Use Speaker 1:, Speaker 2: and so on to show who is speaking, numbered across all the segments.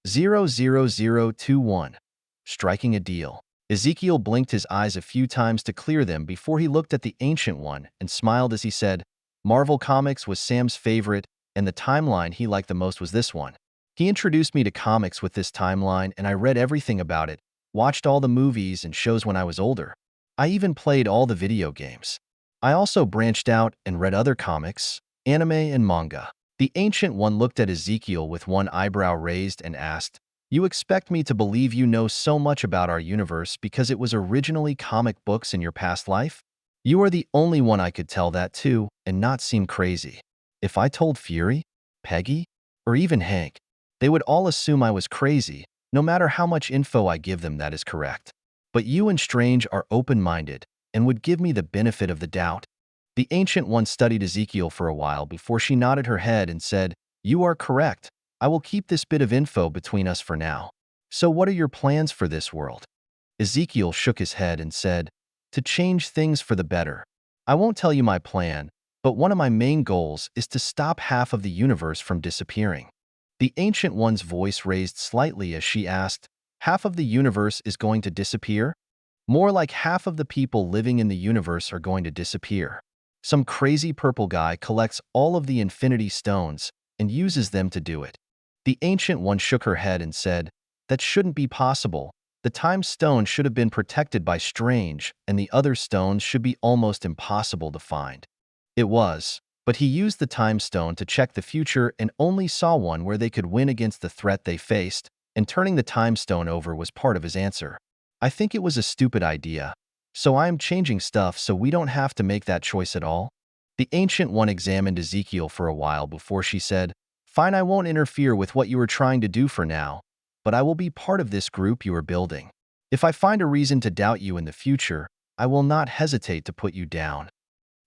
Speaker 1: 00021. Striking a deal. Ezekiel blinked his eyes a few times to clear them before he looked at the Ancient One and smiled as he said, Marvel Comics was Sam's favorite, and the timeline he liked the most was this one. He introduced me to comics with this timeline, and I read everything about it, watched all the movies and shows when I was older. I even played all the video games. I also branched out and read other comics, anime, and manga. The Ancient One looked at Ezekiel with one eyebrow raised and asked, You expect me to believe you know so much about our universe because it was originally comic books in your past life? You are the only one I could tell that to and not seem crazy. If I told Fury, Peggy, or even Hank, they would all assume I was crazy, no matter how much info I give them that is correct. But you and Strange are open-minded and would give me the benefit of the doubt. The Ancient One studied Ezekiel for a while before she nodded her head and said, You are correct. I will keep this bit of info between us for now. So what are your plans for this world? Ezekiel shook his head and said, To change things for the better. I won't tell you my plan, but one of my main goals is to stop half of the universe from disappearing. The Ancient One's voice raised slightly as she asked, Half of the universe is going to disappear? More like half of the people living in the universe are going to disappear. Some crazy purple guy collects all of the Infinity Stones and uses them to do it. The Ancient One shook her head and said, That shouldn't be possible. The Time Stone should have been protected by Strange, and the other stones should be almost impossible to find. It was, but he used the Time Stone to check the future and only saw one where they could win against the threat they faced, and turning the Time Stone over was part of his answer. I think it was a stupid idea. So I am changing stuff so we don't have to make that choice at all? The Ancient One examined Ezekiel for a while before she said, Fine, I won't interfere with what you are trying to do for now, but I will be part of this group you are building. If I find a reason to doubt you in the future, I will not hesitate to put you down.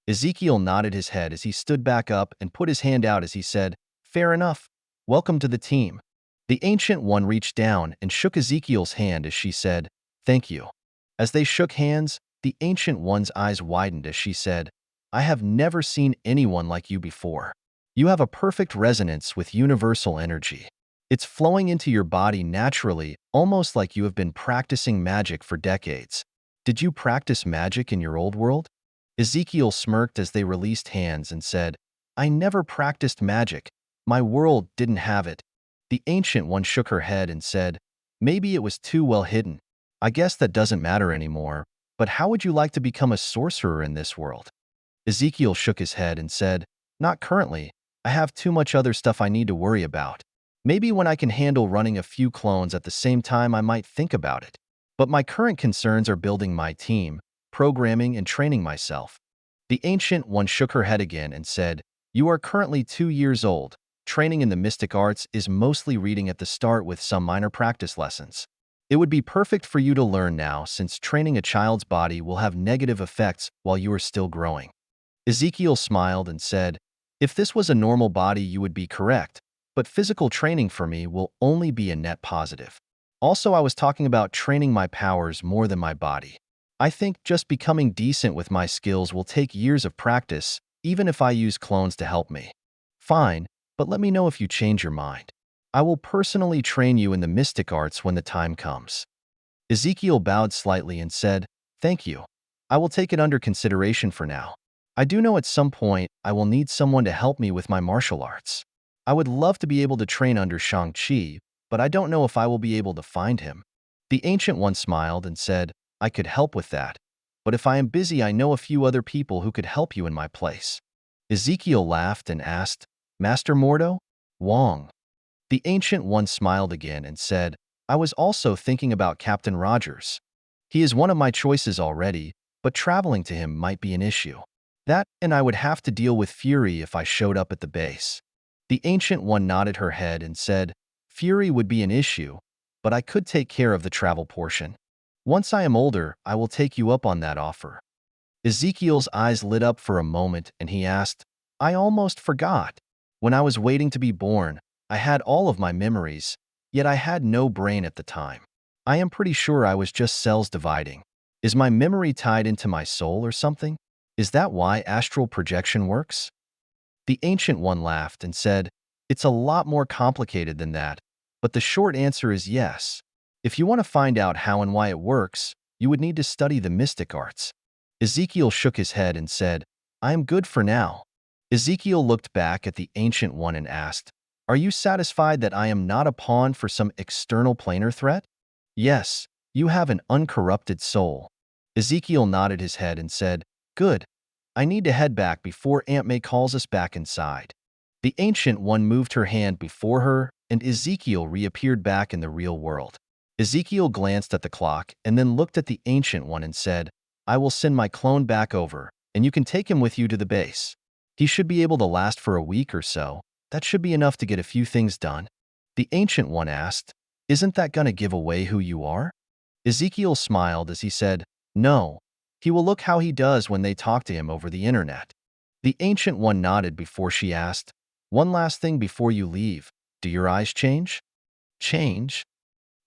Speaker 1: Ezekiel nodded his head as he stood back up and put his hand out as he said, Fair enough. Welcome to the team. The Ancient One reached down and shook Ezekiel's hand as she said, Thank you. As they shook hands, the Ancient One's eyes widened as she said, I have never seen anyone like you before. You have a perfect resonance with universal energy. It's flowing into your body naturally, almost like you have been practicing magic for decades. Did you practice magic in your old world? Ezekiel smirked as they released hands and said, I never practiced magic. My world didn't have it. The Ancient One shook her head and said, Maybe it was too well hidden. I guess that doesn't matter anymore, but how would you like to become a sorcerer in this world? Ezekiel shook his head and said, Not currently. I have too much other stuff I need to worry about. Maybe when I can handle running a few clones at the same time I might think about it. But my current concerns are building my team, programming and training myself. The Ancient One shook her head again and said, You are currently 2 years old. Training in the mystic arts is mostly reading at the start with some minor practice lessons. It would be perfect for you to learn now since training a child's body will have negative effects while you are still growing. Ezekiel smiled and said, If this was a normal body you would be correct, but physical training for me will only be a net positive. Also, I was talking about training my powers more than my body. I think just becoming decent with my skills will take years of practice, even if I use clones to help me. Fine, but let me know if you change your mind. I will personally train you in the mystic arts when the time comes. Ezekiel bowed slightly and said, Thank you. I will take it under consideration for now. I do know at some point I will need someone to help me with my martial arts. I would love to be able to train under Shang-Chi, but I don't know if I will be able to find him. The Ancient One smiled and said, I could help with that, but if I am busy I know a few other people who could help you in my place. Ezekiel laughed and asked, Master Mordo? Wong. The Ancient One smiled again and said, I was also thinking about Captain Rogers. He is one of my choices already, but traveling to him might be an issue. That, and I would have to deal with Fury if I showed up at the base. The Ancient One nodded her head and said, Fury would be an issue, but I could take care of the travel portion. Once I am older, I will take you up on that offer. Ezekiel's eyes lit up for a moment and he asked, I almost forgot. When I was waiting to be born, I had all of my memories, yet I had no brain at the time. I am pretty sure I was just cells dividing. Is my memory tied into my soul or something? Is that why astral projection works? The Ancient One laughed and said, It's a lot more complicated than that, but the short answer is yes. If you want to find out how and why it works, you would need to study the mystic arts. Ezekiel shook his head and said, I am good for now. Ezekiel looked back at the Ancient One and asked, Are you satisfied that I am not a pawn for some external planar threat? Yes, you have an uncorrupted soul. Ezekiel nodded his head and said, Good. I need to head back before Aunt May calls us back inside. The Ancient One moved her hand before her, and Ezekiel reappeared back in the real world. Ezekiel glanced at the clock and then looked at the Ancient One and said, I will send my clone back over, and you can take him with you to the base. He should be able to last for a week or so. That should be enough to get a few things done. The Ancient One asked, Isn't that going to give away who you are? Ezekiel smiled as he said, No. He will look how he does when they talk to him over the internet. The Ancient One nodded before she asked, One last thing before you leave. Do your eyes change? Change?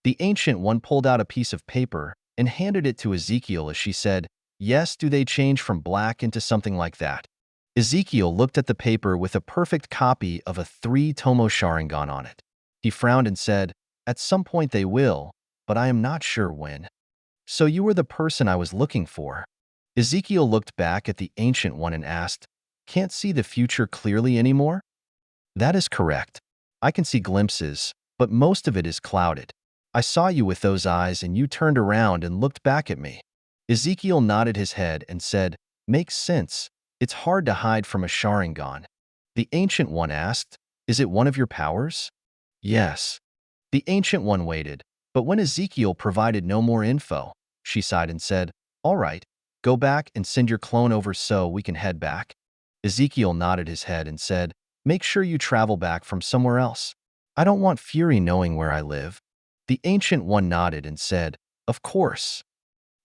Speaker 1: The Ancient One pulled out a piece of paper and handed it to Ezekiel as she said, Yes, do they change from black into something like that? Ezekiel looked at the paper with a perfect copy of a 3-tomo Sharingan on it. He frowned and said, At some point they will, but I am not sure when. So you were the person I was looking for. Ezekiel looked back at the Ancient One and asked, Can't see the future clearly anymore? That is correct. I can see glimpses, but most of it is clouded. I saw you with those eyes and you turned around and looked back at me. Ezekiel nodded his head and said, Makes sense. It's hard to hide from a Sharingan. The Ancient One asked, Is it one of your powers? Yes. The Ancient One waited, but when Ezekiel provided no more info, she sighed and said, All right, go back and send your clone over so we can head back. Ezekiel nodded his head and said, Make sure you travel back from somewhere else. I don't want Fury knowing where I live. The Ancient One nodded and said, Of course.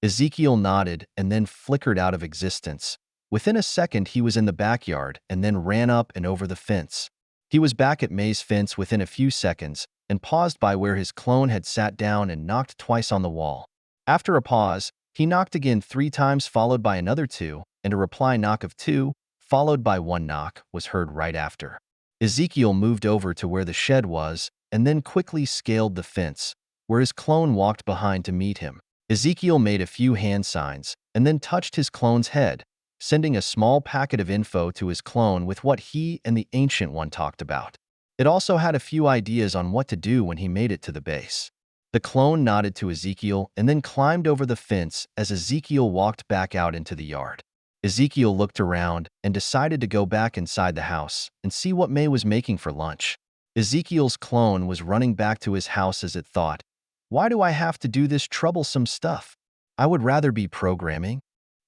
Speaker 1: Ezekiel nodded and then flickered out of existence. Within a second, he was in the backyard and then ran up and over the fence. He was back at May's fence within a few seconds and paused by where his clone had sat down and knocked twice on the wall. After a pause, he knocked again 3 times followed by another 2, and a reply knock of 2, followed by 1 knock, was heard right after. Ezekiel moved over to where the shed was and then quickly scaled the fence, where his clone walked behind to meet him. Ezekiel made a few hand signs and then touched his clone's head, sending a small packet of info to his clone with what he and the Ancient One talked about. It also had a few ideas on what to do when he made it to the base. The clone nodded to Ezekiel and then climbed over the fence as Ezekiel walked back out into the yard. Ezekiel looked around and decided to go back inside the house and see what May was making for lunch. Ezekiel's clone was running back to his house as it thought, Why do I have to do this troublesome stuff? I would rather be programming.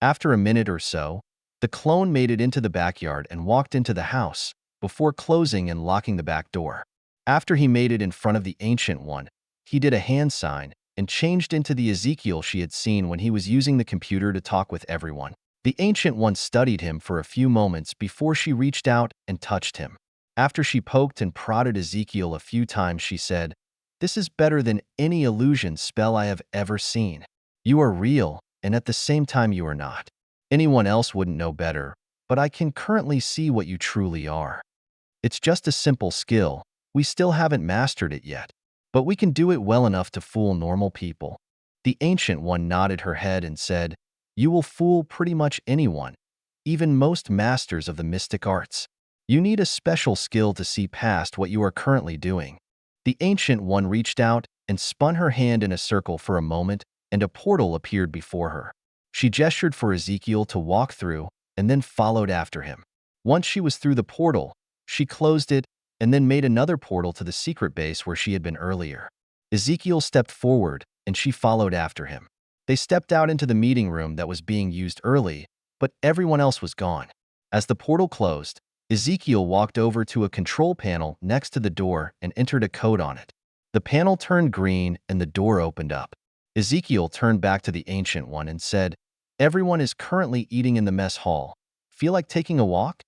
Speaker 1: After a minute or so, the clone made it into the backyard and walked into the house before closing and locking the back door. After he made it in front of the Ancient One, he did a hand sign and changed into the Ezekiel she had seen when he was using the computer to talk with everyone. The Ancient One studied him for a few moments before she reached out and touched him. After she poked and prodded Ezekiel a few times, she said, This is better than any illusion spell I have ever seen. You are real, and at the same time you are not. Anyone else wouldn't know better, but I can currently see what you truly are. It's just a simple skill. We still haven't mastered it yet, but we can do it well enough to fool normal people. The Ancient One nodded her head and said, You will fool pretty much anyone, even most masters of the mystic arts. You need a special skill to see past what you are currently doing. The Ancient One reached out and spun her hand in a circle for a moment, and a portal appeared before her. She gestured for Ezekiel to walk through and then followed after him. Once she was through the portal, she closed it and then made another portal to the secret base where she had been earlier. Ezekiel stepped forward and she followed after him. They stepped out into the meeting room that was being used early, but everyone else was gone. As the portal closed, Ezekiel walked over to a control panel next to the door and entered a code on it. The panel turned green and the door opened up. Ezekiel turned back to the Ancient One and said, Everyone is currently eating in the mess hall. Feel like taking a walk?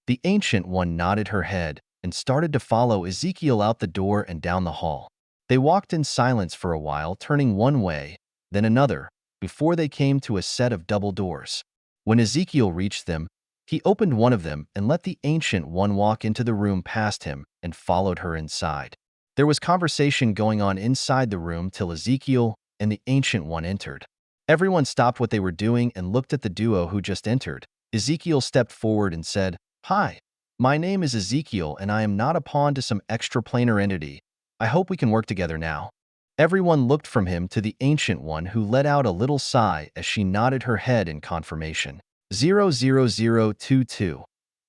Speaker 1: The Ancient One nodded her head and started to follow Ezekiel out the door and down the hall. They walked in silence for a while, turning one way, then another, before they came to a set of double doors. When Ezekiel reached them, he opened one of them and let the Ancient One walk into the room past him and followed her inside. There was conversation going on inside the room till Ezekiel and the Ancient One entered. Everyone stopped what they were doing and looked at the duo who just entered. Ezekiel stepped forward and said, "Hi, my name is Ezekiel and I am not a pawn to some extraplanar entity. I hope we can work together now." Everyone looked from him to the Ancient One, who let out a little sigh as she nodded her head in confirmation. 00022.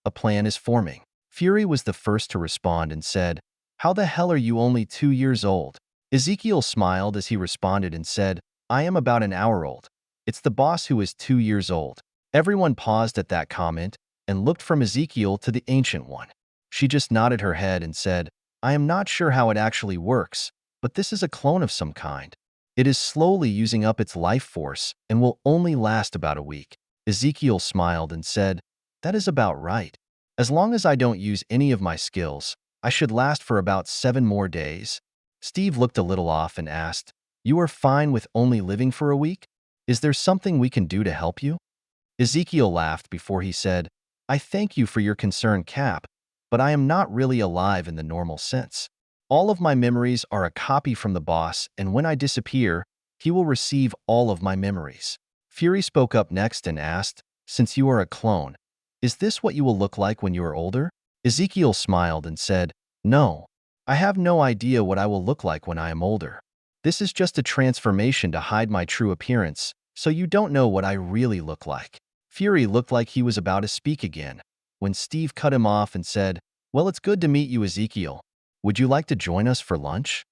Speaker 1: A plan is forming. Fury was the first to respond and said, "How the hell are you only 2 years old?" Ezekiel smiled as he responded and said, "I am about an hour old. It's the boss who is 2 years old." Everyone paused at that comment and looked from Ezekiel to the Ancient One. She just nodded her head and said, "I am not sure how it actually works, but this is a clone of some kind. It is slowly using up its life force and will only last about a week." Ezekiel smiled and said, "That is about right. As long as I don't use any of my skills, I should last for about 7 more days." Steve looked a little off and asked, "You are fine with only living for a week? Is there something we can do to help you?" Ezekiel laughed before he said, "I thank you for your concern, Cap, but I am not really alive in the normal sense. All of my memories are a copy from the boss, and when I disappear, he will receive all of my memories." Fury spoke up next and asked, "Since you are a clone, is this what you will look like when you are older?" Ezekiel smiled and said, "No, I have no idea what I will look like when I am older. This is just a transformation to hide my true appearance, so you don't know what I really look like." Fury looked like he was about to speak again, when Steve cut him off and said, "Well, it's good to meet you, Ezekiel. Would you like to join us for lunch?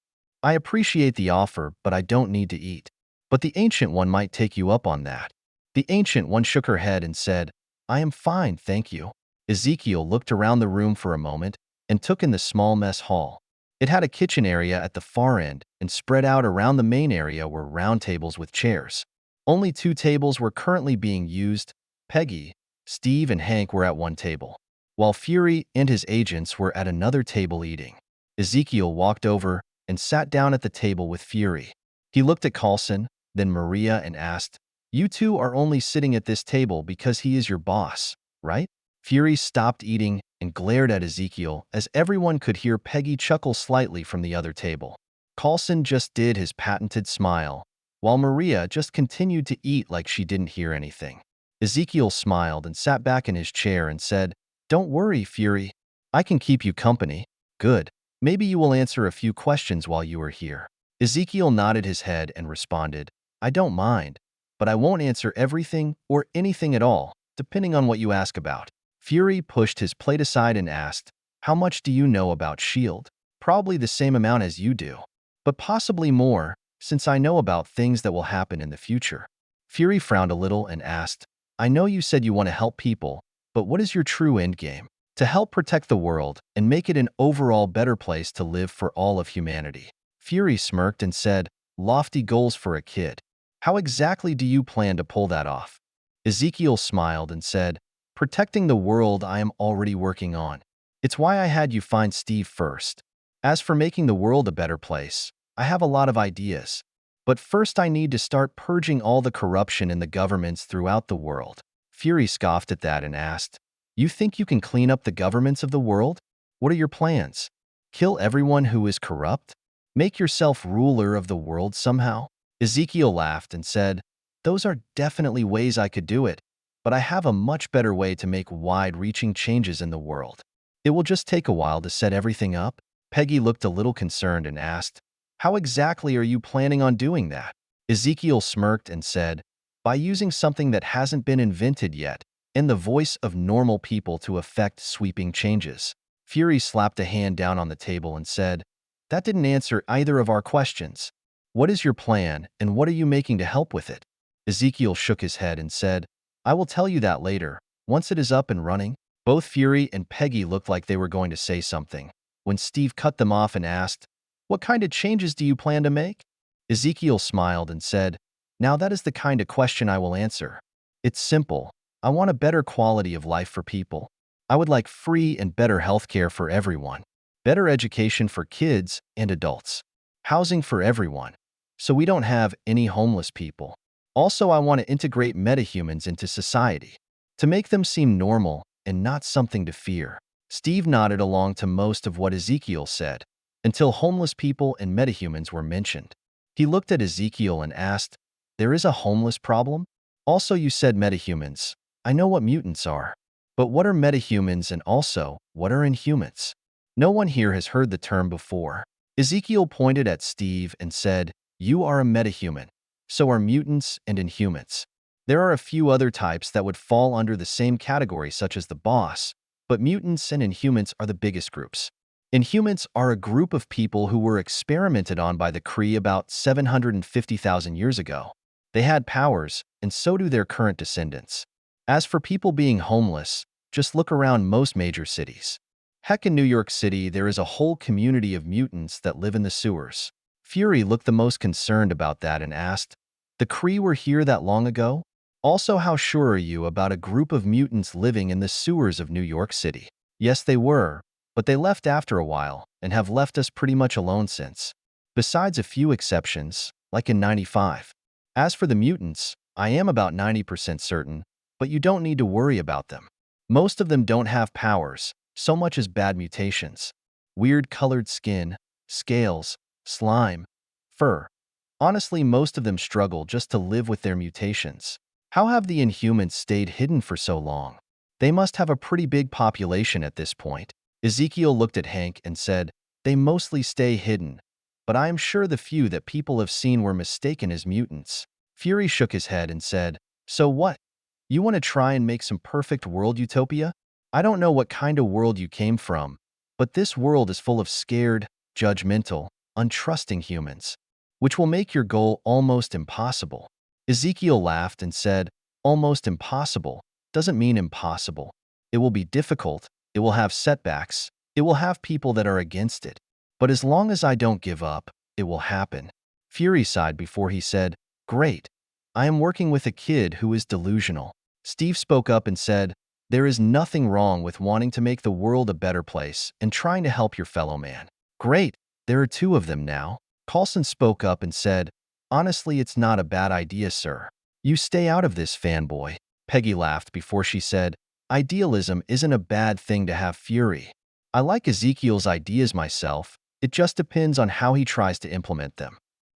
Speaker 1: I appreciate the offer, but I don't need to eat. But the Ancient One might take you up on that." The Ancient One shook her head and said, "I am fine, thank you." Ezekiel looked around the room for a moment and took in the small mess hall. It had a kitchen area at the far end, and spread out around the main area were round tables with chairs. Only 2 tables were currently being used. Peggy, Steve, and Hank were at one table, while Fury and his agents were at another table eating. Ezekiel walked over and sat down at the table with Fury. He looked at Coulson, then Maria, and asked, "You two are only sitting at this table because he is your boss, right?" Fury stopped eating and glared at Ezekiel as everyone could hear Peggy chuckle slightly from the other table. Coulson just did his patented smile, while Maria just continued to eat like she didn't hear anything. Ezekiel smiled and sat back in his chair and said, "Don't worry, Fury. I can keep you company." "Good. Maybe you will answer a few questions while you are here." Ezekiel nodded his head and responded, "I don't mind, but I won't answer everything or anything at all, depending on what you ask about." Fury pushed his plate aside and asked, "How much do you know about S.H.I.E.L.D.? Probably the same amount as you do, but possibly more, since I know about things that will happen in the future." Fury frowned a little and asked, "I know you said you want to help people, but what is your true endgame?" "To help protect the world and make it an overall better place to live for all of humanity." Fury smirked and said, "Lofty goals for a kid. How exactly do you plan to pull that off?" Ezekiel smiled and said, "Protecting the world I am already working on. It's why I had you find Steve first. As for making the world a better place, I have a lot of ideas. But first I need to start purging all the corruption in the governments throughout the world." Fury scoffed at that and asked, "You think you can clean up the governments of the world? What are your plans? Kill everyone who is corrupt? Make yourself ruler of the world somehow?" Ezekiel laughed and said, "Those are definitely ways I could do it, but I have a much better way to make wide-reaching changes in the world. It will just take a while to set everything up." Peggy looked a little concerned and asked, "How exactly are you planning on doing that?" Ezekiel smirked and said, "By using something that hasn't been invented yet, and the voice of normal people to effect sweeping changes." Fury slapped a hand down on the table and said, "That didn't answer either of our questions. What is your plan, and what are you making to help with it?" Ezekiel shook his head and said, "I will tell you that later, once it is up and running." Both Fury and Peggy looked like they were going to say something, when Steve cut them off and asked, "What kind of changes do you plan to make?" Ezekiel smiled and said, "Now that is the kind of question I will answer. It's simple. I want a better quality of life for people. I would like free and better healthcare for everyone, better education for kids and adults, housing for everyone, so we don't have any homeless people. Also, I want to integrate metahumans into society, to make them seem normal and not something to fear." Steve nodded along to most of what Ezekiel said. until homeless people and metahumans were mentioned. He looked at Ezekiel and asked, "There is a homeless problem? Also, you said metahumans. I know what mutants are. But what are metahumans and also, what are inhumans? No one here has heard the term before." Ezekiel pointed at Steve and said, "You are a metahuman. So are mutants and inhumans. There are a few other types that would fall under the same category, such as the boss, but mutants and inhumans are the biggest groups. Inhumans are a group of people who were experimented on by the Kree about 750,000 years ago. They had powers, and so do their current descendants. As for people being homeless, just look around most major cities. Heck, in New York City, there is a whole community of mutants that live in the sewers." Fury looked the most concerned about that and asked, "The Kree were here that long ago? Also, how sure are you about a group of mutants living in the sewers of New York City?" "Yes, they were, but they left after a while and have left us pretty much alone since. Besides a few exceptions, like in 95. As for the mutants, I am about 90% certain, but you don't need to worry about them. Most of them don't have powers, so much as bad mutations. Weird colored skin, scales, slime, fur. Honestly, most of them struggle just to live with their mutations. How have the Inhumans stayed hidden for so long? They must have a pretty big population at this point." Ezekiel looked at Hank and said, "They mostly stay hidden, but I am sure the few that people have seen were mistaken as mutants." Fury shook his head and said, "So what? You want to try and make some perfect world utopia? I don't know what kind of world you came from, but this world is full of scared, judgmental, untrusting humans, which will make your goal almost impossible." Ezekiel laughed and said, "Almost impossible doesn't mean impossible. It will be difficult, it will have setbacks, it will have people that are against it. But as long as I don't give up, it will happen." Fury sighed before he said, "Great. I am working with a kid who is delusional." Steve spoke up and said, "There is nothing wrong with wanting to make the world a better place and trying to help your fellow man." "Great. There are two of them now." Coulson spoke up and said, "Honestly, it's not a bad idea, sir. You stay out of this, fanboy." Peggy laughed before she said, "Idealism isn't a bad thing to have, Fury. I like Ezekiel's ideas myself. It just depends on how he tries to implement them."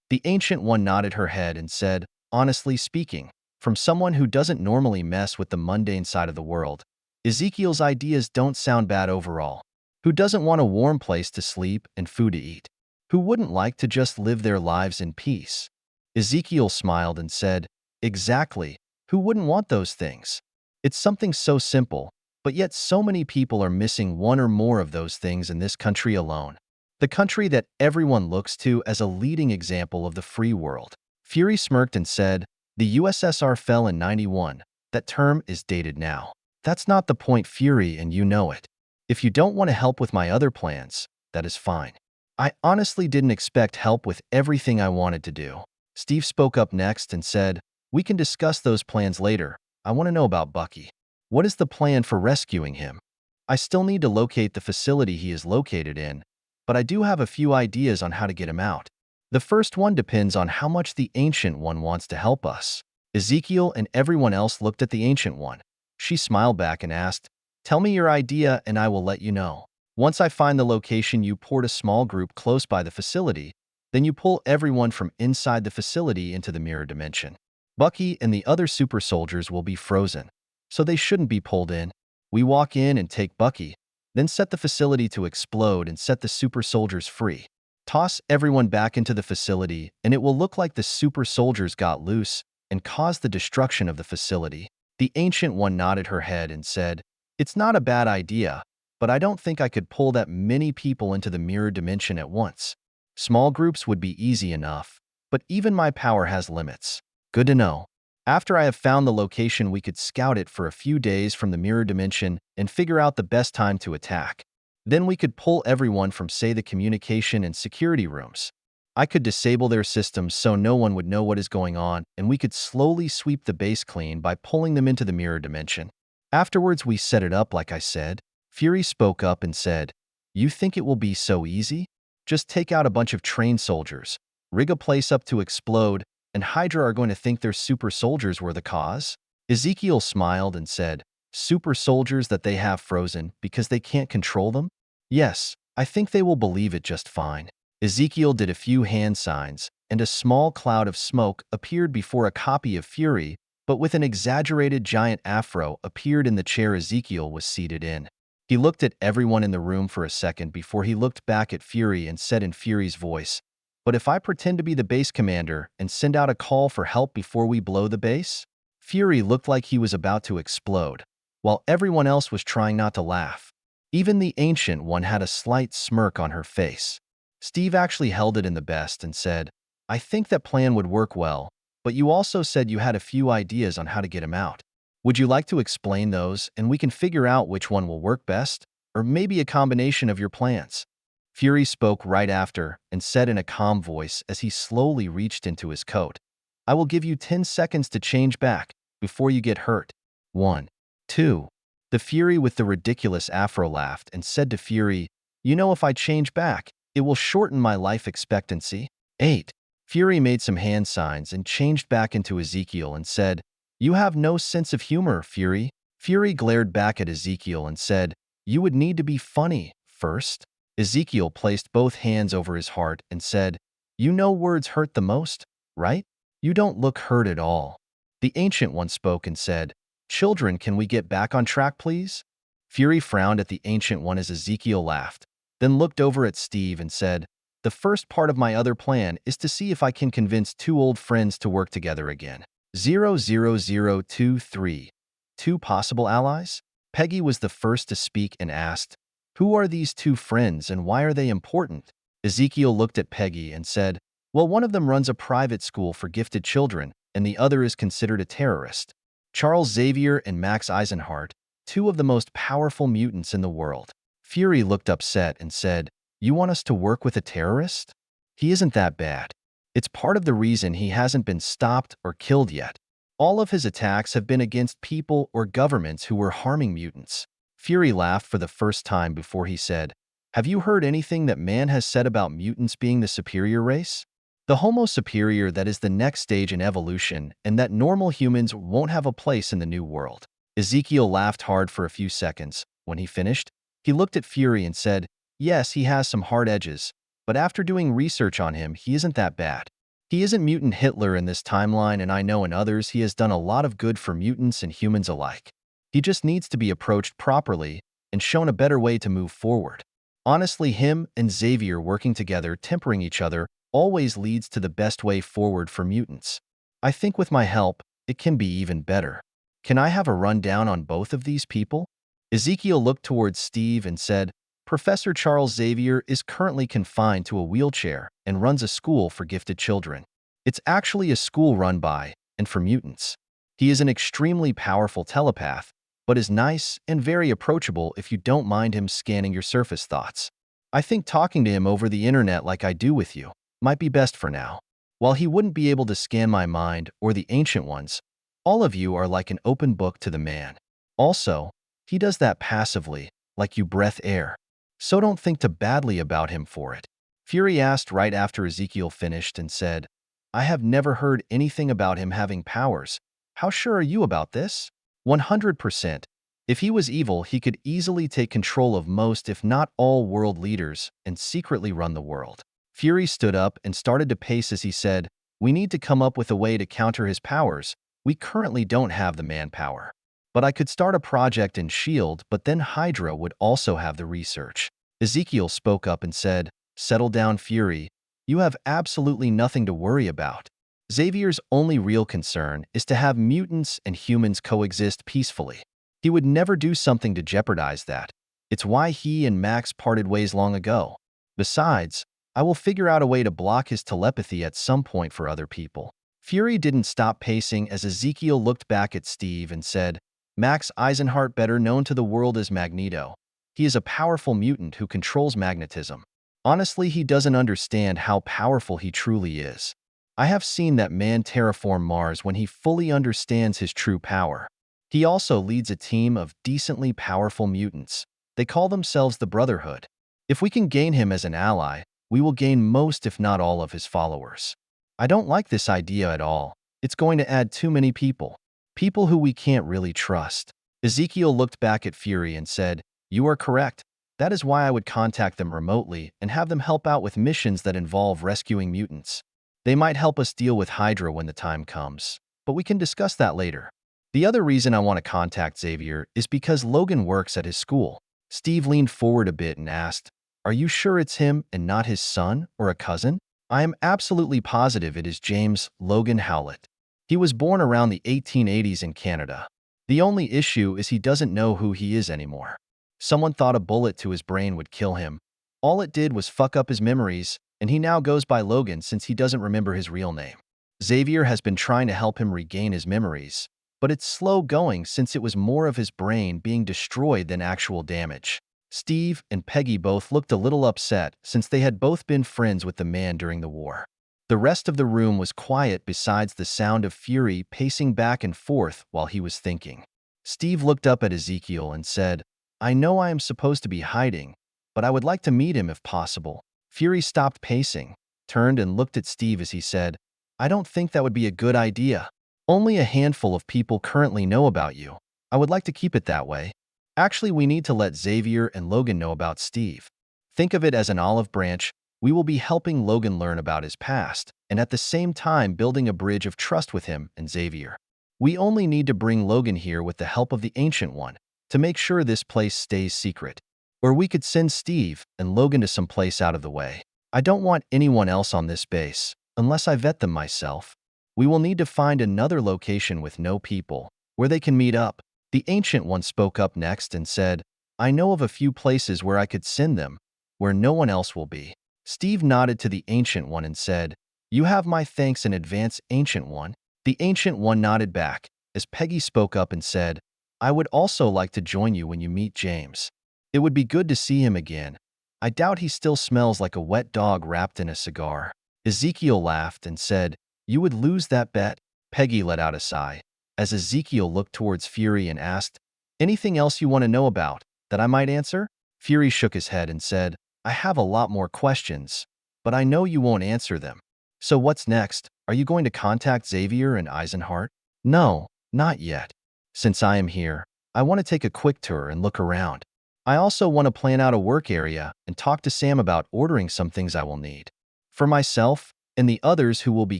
Speaker 1: The Ancient One nodded her head and said, "Honestly speaking, from someone who doesn't normally mess with the mundane side of the world, Ezekiel's ideas don't sound bad overall. Who doesn't want a warm place to sleep and food to eat? Who wouldn't like to just live their lives in peace?" Ezekiel smiled and said, "Exactly. Who wouldn't want those things? It's something so simple, but yet so many people are missing one or more of those things in this country alone. The country that everyone looks to as a leading example of the free world." Fury smirked and said, "The USSR fell in 91. That term is dated now." "That's not the point, Fury, and you know it. If you don't want to help with my other plans, that is fine. I honestly didn't expect help with everything I wanted to do." Steve spoke up next and said, "We can discuss those plans later. I want to know about Bucky. What is the plan for rescuing him? I still need to locate the facility he is located in, but I do have a few ideas on how to get him out. The first one depends on how much the Ancient One wants to help us." Ezekiel and everyone else looked at the Ancient One. She smiled back and asked, "Tell me your idea and I will let you know. Once I find the location, you port a small group close by the facility, then you pull everyone from inside the facility into the mirror dimension. Bucky and the other super soldiers will be frozen, so they shouldn't be pulled in. We walk in and take Bucky, then set the facility to explode and set the super soldiers free. Toss everyone back into the facility, and it will look like the super soldiers got loose and caused the destruction of the facility." The Ancient One nodded her head and said, "It's not a bad idea, but I don't think I could pull that many people into the mirror dimension at once. Small groups would be easy enough, but even my power has limits." "Good to know. After I have found the location, we could scout it for a few days from the mirror dimension and figure out the best time to attack. Then we could pull everyone from, say, the communication and security rooms. I could disable their systems so no one would know what is going on, and we could slowly sweep the base clean by pulling them into the mirror dimension. Afterwards, we set it up like I said." Fury spoke up and said, "You think it will be so easy? Just take out a bunch of trained soldiers, rig a place up to explode, and Hydra are going to think their super soldiers were the cause?" Ezekiel smiled and said, "Super soldiers that they have frozen because they can't control them? Yes, I think they will believe it just fine. Ezekiel did a few hand signs, and a small cloud of smoke appeared before a copy of Fury, but with an exaggerated giant afro appeared in the chair Ezekiel was seated in. He looked at everyone in the room for a second before he looked back at Fury and said in Fury's voice, "But if I pretend to be the base commander and send out a call for help before we blow the base?" Fury looked like he was about to explode, while everyone else was trying not to laugh. Even the Ancient One had a slight smirk on her face. Steve actually held it in the best and said, "I think that plan would work well, but you also said you had a few ideas on how to get him out. Would you like to explain those and we can figure out which one will work best? Or maybe a combination of your plans?" Fury spoke right after and said in a calm voice as he slowly reached into his coat, "I will give you 10 seconds to change back before you get hurt. 1, 2. The Fury with the ridiculous afro laughed and said to Fury, "You know, if I change back, it will shorten my life expectancy." 8. Fury made some hand signs and changed back into Ezekiel and said, "You have no sense of humor, Fury." Fury glared back at Ezekiel and said, "You would need to be funny first." Ezekiel placed both hands over his heart and said, "You know words hurt the most, right? You don't look hurt at all." The Ancient One spoke and said, "Children, can we get back on track, please?" Fury frowned at the Ancient One as Ezekiel laughed, then looked over at Steve and said, "The first part of my other plan is to see if I can convince two old friends to work together again. 00023. Two possible allies?" Peggy was the first to speak and asked, "Who are these two friends and why are they important?" Ezekiel looked at Peggy and said, "Well, one of them runs a private school for gifted children, and the other is considered a terrorist. Charles Xavier and Max Eisenhart, two of the most powerful mutants in the world." Fury looked upset and said, "You want us to work with a terrorist? He isn't that bad. It's part of the reason he hasn't been stopped or killed yet. All of his attacks have been against people or governments who were harming mutants." Fury laughed for the first time before he said, "Have you heard anything that man has said about mutants being the superior race? The Homo superior, that is the next stage in evolution, and that normal humans won't have a place in the new world." Ezekiel laughed hard for a few seconds. When he finished, he looked at Fury and said, "Yes, he has some hard edges, but after doing research on him, he isn't that bad. He isn't mutant Hitler in this timeline, and I know in others he has done a lot of good for mutants and humans alike. He just needs to be approached properly and shown a better way to move forward. Honestly, him and Xavier working together, tempering each other, always leads to the best way forward for mutants. I think with my help, it can be even better. Can I have a rundown on both of these people?" Ezekiel looked towards Steve and said, "Professor Charles Xavier is currently confined to a wheelchair and runs a school for gifted children. It's actually a school run by and for mutants. He is an extremely powerful telepath, but is nice and very approachable if you don't mind him scanning your surface thoughts. I think talking to him over the internet like I do with you might be best for now. While he wouldn't be able to scan my mind or the Ancient Ones, all of you are like an open book to the man. Also, he does that passively, like you breathe air. So don't think too badly about him for it." Fury asked right after Ezekiel finished and said, "I have never heard anything about him having powers. How sure are you about this?" 100%. If he was evil, he could easily take control of most, if not all, world leaders and secretly run the world. Fury stood up and started to pace as he said, "We need to come up with a way to counter his powers. We currently don't have the manpower. But I could start a project in S.H.I.E.L.D., but then Hydra would also have the research." Ezekiel spoke up and said, "Settle down, Fury. You have absolutely nothing to worry about. Xavier's only real concern is to have mutants and humans coexist peacefully. He would never do something to jeopardize that. It's why he and Max parted ways long ago. Besides, I will figure out a way to block his telepathy at some point for other people." Fury didn't stop pacing as Ezekiel looked back at Steve and said, "Max Eisenhart, better known to the world as Magneto. He is a powerful mutant who controls magnetism. Honestly, he doesn't understand how powerful he truly is. I have seen that man terraform Mars when he fully understands his true power. He also leads a team of decently powerful mutants. They call themselves the Brotherhood. If we can gain him as an ally, we will gain most, if not all, of his followers. I don't like this idea at all. It's going to add too many people. People who we can't really trust." Ezekiel looked back at Fury and said, "You are correct. That is why I would contact them remotely and have them help out with missions that involve rescuing mutants. They might help us deal with Hydra when the time comes, but we can discuss that later. The other reason I want to contact Xavier is because Logan works at his school. Steve leaned forward a bit and asked, "Are you sure it's him and not his son or a cousin?" "I am absolutely positive it is James Logan Howlett. He was born around the 1880s in Canada. The only issue is he doesn't know who he is anymore. Someone thought a bullet to his brain would kill him. All it did was fuck up his memories, and he now goes by Logan since he doesn't remember his real name. Xavier has been trying to help him regain his memories, but it's slow going since it was more of his brain being destroyed than actual damage." Steve and Peggy both looked a little upset since they had both been friends with the man during the war. The rest of the room was quiet besides the sound of Fury pacing back and forth while he was thinking. Steve looked up at Ezekiel and said, "I know I am supposed to be hiding, but I would like to meet him if possible." Fury stopped pacing, turned and looked at Steve as he said, "I don't think that would be a good idea. Only a handful of people currently know about you. I would like to keep it that way. Actually, we need to let Xavier and Logan know about Steve. Think of it as an olive branch. We will be helping Logan learn about his past, and at the same time building a bridge of trust with him and Xavier. We only need to bring Logan here with the help of the Ancient One to make sure this place stays secret. Or we could send Steve and Logan to some place out of the way. I don't want anyone else on this base, unless I vet them myself. We will need to find another location with no people, where they can meet up." The Ancient One spoke up next and said, "I know of a few places where I could send them, where no one else will be." Steve nodded to the Ancient One and said, "You have my thanks in advance, Ancient One." The Ancient One nodded back, as Peggy spoke up and said, "I would also like to join you when you meet James. It would be good to see him again. I doubt he still smells like a wet dog wrapped in a cigar." Ezekiel laughed and said, "You would lose that bet." Peggy let out a sigh, as Ezekiel looked towards Fury and asked, "Anything else you want to know about that I might answer?" Fury shook his head and said, "I have a lot more questions, but I know you won't answer them. So what's next? Are you going to contact Xavier and Eisenhart?" "No, not yet. Since I am here, I want to take a quick tour and look around. I also want to plan out a work area and talk to Sam about ordering some things I will need for myself and the others who will be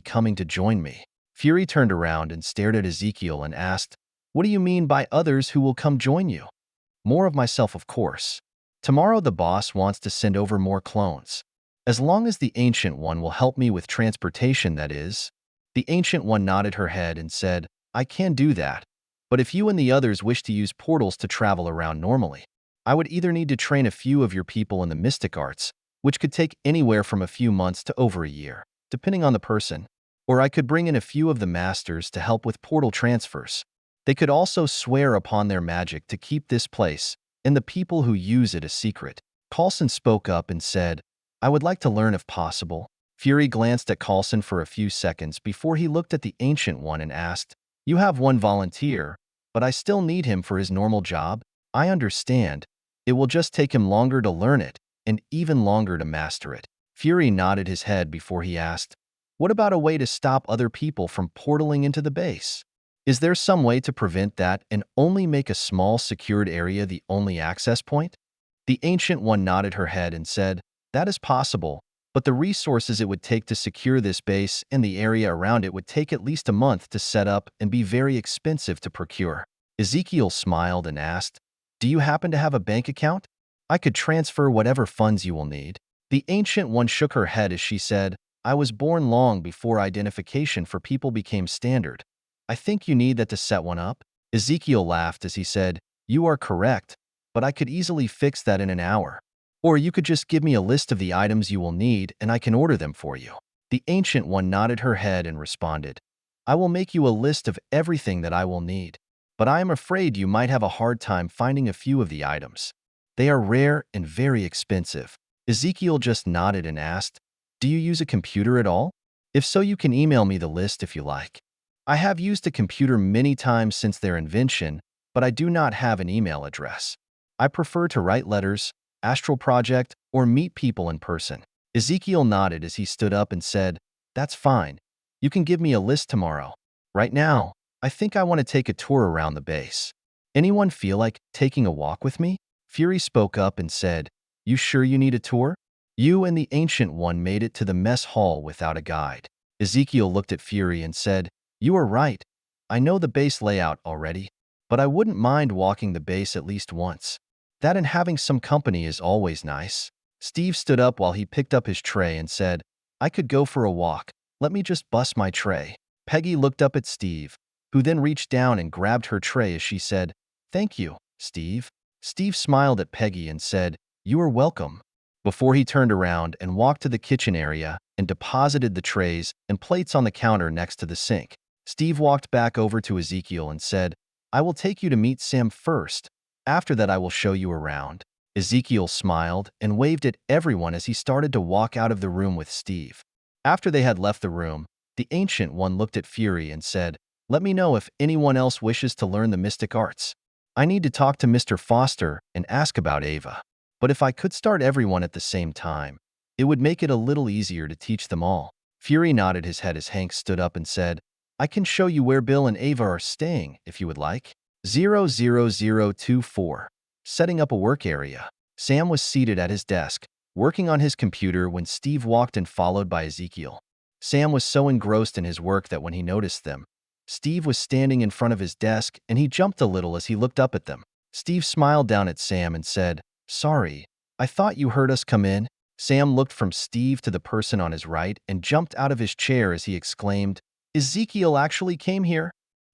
Speaker 1: coming to join me." Fury turned around and stared at Ezekiel and asked, "What do you mean by others who will come join you?" "More of myself, of course. Tomorrow the boss wants to send over more clones. As long as the Ancient One will help me with transportation, that is." The Ancient One nodded her head and said, "I can do that. But if you and the others wish to use portals to travel around normally, I would either need to train a few of your people in the mystic arts, which could take anywhere from a few months to over a year, depending on the person, or I could bring in a few of the masters to help with portal transfers. They could also swear upon their magic to keep this place and the people who use it a secret." Coulson spoke up and said, "I would like to learn if possible." Fury glanced at Coulson for a few seconds before he looked at the Ancient One and asked, "You have one volunteer, but I still need him for his normal job?" "I understand. It will just take him longer to learn it, and even longer to master it." Fury nodded his head before he asked, "What about a way to stop other people from portaling into the base? Is there some way to prevent that and only make a small secured area the only access point?" The Ancient One nodded her head and said, "That is possible, but the resources it would take to secure this base and the area around it would take at least a month to set up and be very expensive to procure." Ezekiel smiled and asked, "Do you happen to have a bank account? I could transfer whatever funds you will need." The Ancient One shook her head as she said, "I was born long before identification for people became standard. I think you need that to set one up." Ezekiel laughed as he said, "You are correct, but I could easily fix that in an hour. Or you could just give me a list of the items you will need and I can order them for you." The Ancient One nodded her head and responded, "I will make you a list of everything that I will need, but I am afraid you might have a hard time finding a few of the items. They are rare and very expensive." Ezekiel just nodded and asked, "Do you use a computer at all? If so, you can email me the list if you like. I have used a computer many times since their invention, but I do not have an email address. I prefer to write letters, astral project, or meet people in person." Ezekiel nodded as he stood up and said, "That's fine. You can give me a list tomorrow. Right now, I think I want to take a tour around the base. Anyone feel like taking a walk with me?" Fury spoke up and said, "You sure you need a tour? You and the Ancient One made it to the mess hall without a guide." Ezekiel looked at Fury and said, "You are right. I know the base layout already, but I wouldn't mind walking the base at least once. That and having some company is always nice." Steve stood up while he picked up his tray and said, "I could go for a walk. Let me just bust my tray." Peggy looked up at Steve, who then reached down and grabbed her tray as she said, "Thank you, Steve." Steve smiled at Peggy and said, "You are welcome," before he turned around and walked to the kitchen area and deposited the trays and plates on the counter next to the sink. Steve walked back over to Ezekiel and said, "I will take you to meet Sam first. After that, I will show you around." Ezekiel smiled and waved at everyone as he started to walk out of the room with Steve. After they had left the room, the Ancient One looked at Fury and said, "Let me know if anyone else wishes to learn the mystic arts. I need to talk to Mr. Foster and ask about Ava. But if I could start everyone at the same time, it would make it a little easier to teach them all." Fury nodded his head as Hank stood up and said, "I can show you where Bill and Ava are staying if you would like." 00024. Setting up a work area. Sam was seated at his desk, working on his computer when Steve walked in, followed by Ezekiel. Sam was so engrossed in his work that when he noticed them, Steve was standing in front of his desk and he jumped a little as he looked up at them. Steve smiled down at Sam and said, "Sorry, I thought you heard us come in." Sam looked from Steve to the person on his right and jumped out of his chair as he exclaimed, "Ezekiel actually came here?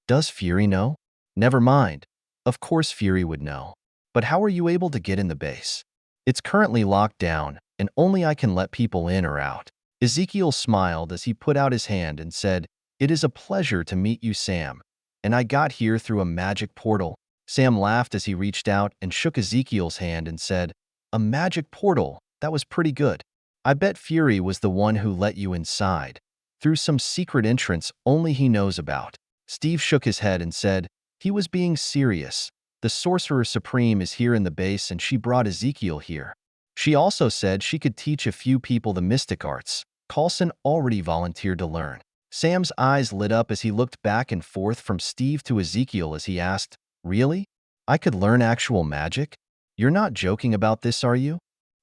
Speaker 1: Does Fury know?" "Never mind. Of course Fury would know. But how are you able to get in the base?" "It's currently locked down, and only I can let people in or out." Ezekiel smiled as he put out his hand and said, "It is a pleasure to meet you, Sam. And I got here through a magic portal." Sam laughed as he reached out and shook Ezekiel's hand and said, "A magic portal? That was pretty good. I bet Fury was the one who let you inside, through some secret entrance only he knows about." Steve shook his head and said, "He was being serious. The Sorcerer Supreme is here in the base and she brought Ezekiel here. She also said she could teach a few people the mystic arts. Coulson already volunteered to learn." Sam's eyes lit up as he looked back and forth from Steve to Ezekiel as he asked, "Really? I could learn actual magic? You're not joking about this, are you?"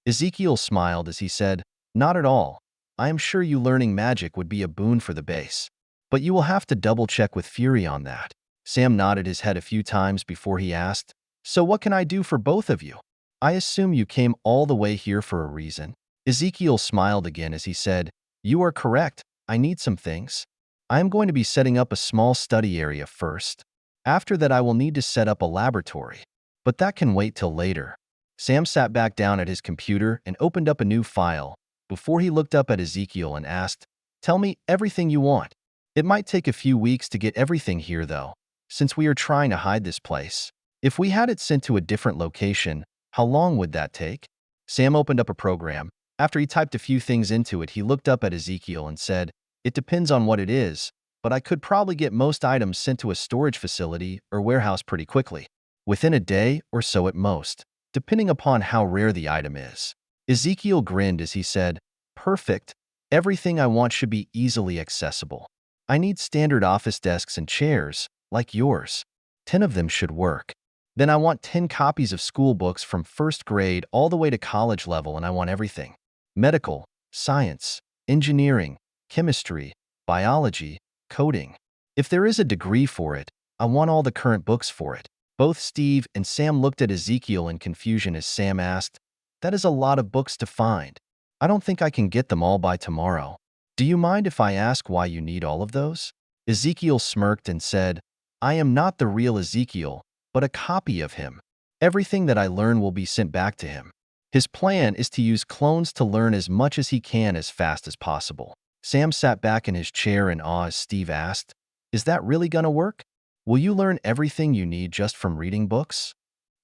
Speaker 1: Ezekiel smiled as he said, "Not at all. I am sure you learning magic would be a boon for the base. But you will have to double-check with Fury on that." Sam nodded his head a few times before he asked, "So what can I do for both of you? I assume you came all the way here for a reason." Ezekiel smiled again as he said, "You are correct. I need some things. I am going to be setting up a small study area first. After that, I will need to set up a laboratory. But that can wait till later." Sam sat back down at his computer and opened up a new file before he looked up at Ezekiel and asked, "Tell me everything you want. It might take a few weeks to get everything here, though, since we are trying to hide this place. If we had it sent to a different location, how long would that take?" Sam opened up a program. After he typed a few things into it, he looked up at Ezekiel and said, "It depends on what it is, but I could probably get most items sent to a storage facility or warehouse pretty quickly, within a day or so at most, depending upon how rare the item is." Ezekiel grinned as he said, "Perfect. Everything I want should be easily accessible. I need standard office desks and chairs, like yours. 10 of them should work. Then I want 10 copies of school books from first grade all the way to college level, and I want everything. Medical, science, engineering, chemistry, biology, coding. If there is a degree for it, I want all the current books for it." Both Steve and Sam looked at Ezekiel in confusion as Sam asked, "That is a lot of books to find. I don't think I can get them all by tomorrow. Do you mind if I ask why you need all of those?" Ezekiel smirked and said, "I am not the real Ezekiel, but a copy of him. Everything that I learn will be sent back to him. His plan is to use clones to learn as much as he can as fast as possible." Sam sat back in his chair in awe as Steve asked, "Is that really gonna work? Will you learn everything you need just from reading books?"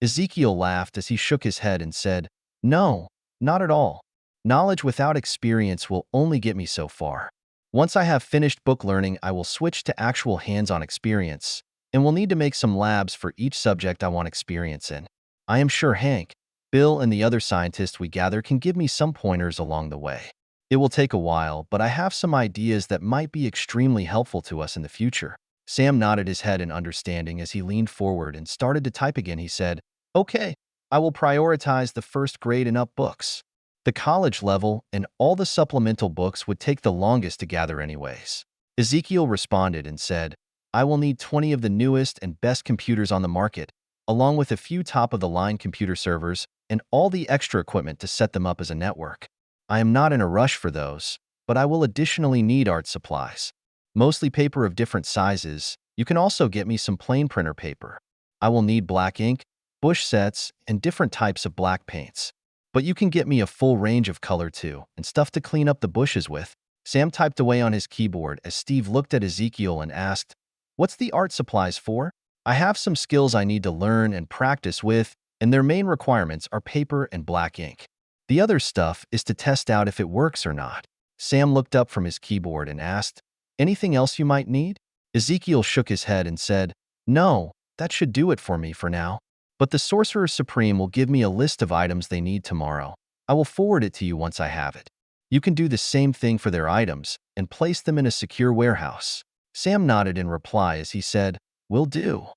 Speaker 1: Ezekiel laughed as he shook his head and said, "No, not at all. Knowledge without experience will only get me so far. Once I have finished book learning, I will switch to actual hands-on experience, and will need to make some labs for each subject I want experience in. I am sure Hank, Bill, and the other scientists we gather can give me some pointers along the way. It will take a while, but I have some ideas that might be extremely helpful to us in the future." Sam nodded his head in understanding as he leaned forward and started to type again. He said, "Okay, I will prioritize the first grade and up books. The college level and all the supplemental books would take the longest to gather anyways. Ezekiel responded and said, I will need 20 of the newest and best computers on the market, along with a few top-of-the-line computer servers and all the extra equipment to set them up as a network. I am not in a rush for those, but I will additionally need art supplies. Mostly paper of different sizes. You can also get me some plain printer paper. I will need black ink, bush sets, and different types of black paints. But you can get me a full range of color too, and stuff to clean up the bushes with. Sam typed away on his keyboard as Steve looked at Ezekiel and asked, What's the art supplies for? I have some skills I need to learn and practice with, and their main requirements are paper and black ink. The other stuff is to test out if it works or not. Sam looked up from his keyboard and asked, Anything else you might need? Ezekiel shook his head and said, No, that should do it for me for now. But the Sorcerer Supreme will give me a list of items they need tomorrow. I will forward it to you once I have it. You can do the same thing for their items and place them in a secure warehouse. Sam nodded in reply as he said, Will do.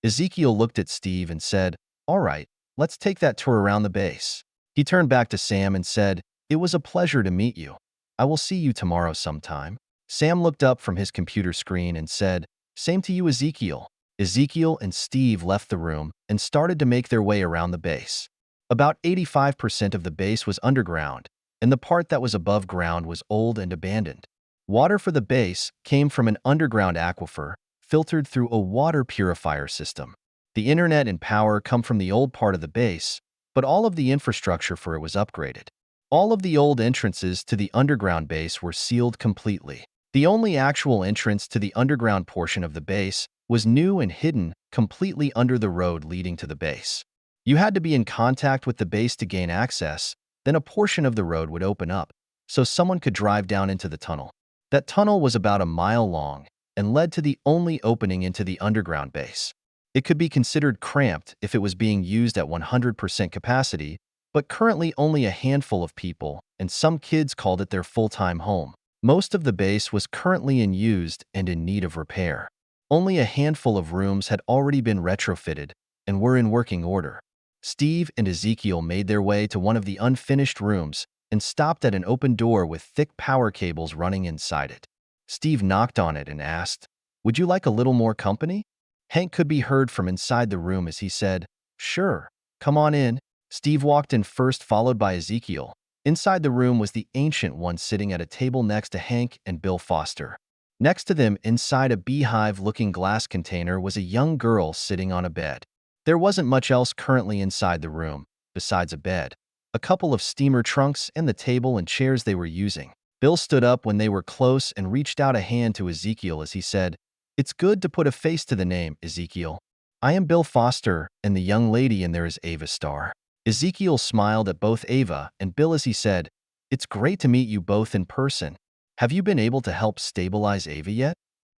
Speaker 1: Ezekiel looked at Steve and said, All right, let's take that tour around the base. He turned back to Sam and said, It was a pleasure to meet you. I will see you tomorrow sometime. Sam looked up from his computer screen and said, Same to you, Ezekiel. Ezekiel and Steve left the room and started to make their way around the base. About 85% of the base was underground, and the part that was above ground was old and abandoned. Water for the base came from an underground aquifer, filtered through a water purifier system. The internet and power come from the old part of the base, but all of the infrastructure for it was upgraded. All of the old entrances to the underground base were sealed completely. The only actual entrance to the underground portion of the base was new and hidden completely under the road leading to the base. You had to be in contact with the base to gain access, then a portion of the road would open up, so someone could drive down into the tunnel. That tunnel was about a mile long and led to the only opening into the underground base. It could be considered cramped if it was being used at 100% capacity, but currently only a handful of people, and some kids called it their full-time home. Most of the base was currently unused and in need of repair. Only a handful of rooms had already been retrofitted and were in working order. Steve and Ezekiel made their way to one of the unfinished rooms and stopped at an open door with thick power cables running inside it. Steve knocked on it and asked, Would you like a little more company? Hank could be heard from inside the room as he said, Sure, come on in. Steve walked in first, followed by Ezekiel. Inside the room was the Ancient One sitting at a table next to Hank and Bill Foster. Next to them, inside a beehive-looking glass container, was a young girl sitting on a bed. There wasn't much else currently inside the room, besides a bed, a couple of steamer trunks, and the table and chairs they were using. Bill stood up when they were close and reached out a hand to Ezekiel as he said, It's good to put a face to the name, Ezekiel. I am Bill Foster, and the young lady in there is Ava Starr. Ezekiel smiled at both Ava and Bill as he said, It's great to meet you both in person. Have you been able to help stabilize Ava yet?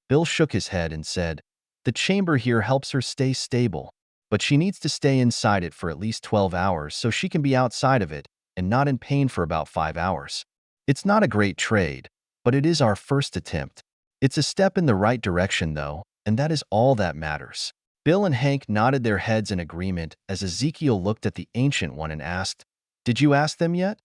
Speaker 1: Bill shook his head and said, The chamber here helps her stay stable, but she needs to stay inside it for at least 12 hours so she can be outside of it and not in pain for about 5 hours. It's not a great trade, but it is our first attempt. It's a step in the right direction though, and that is all that matters. Bill and Hank nodded their heads in agreement as Ezekiel looked at the Ancient One and asked, Did you ask them yet?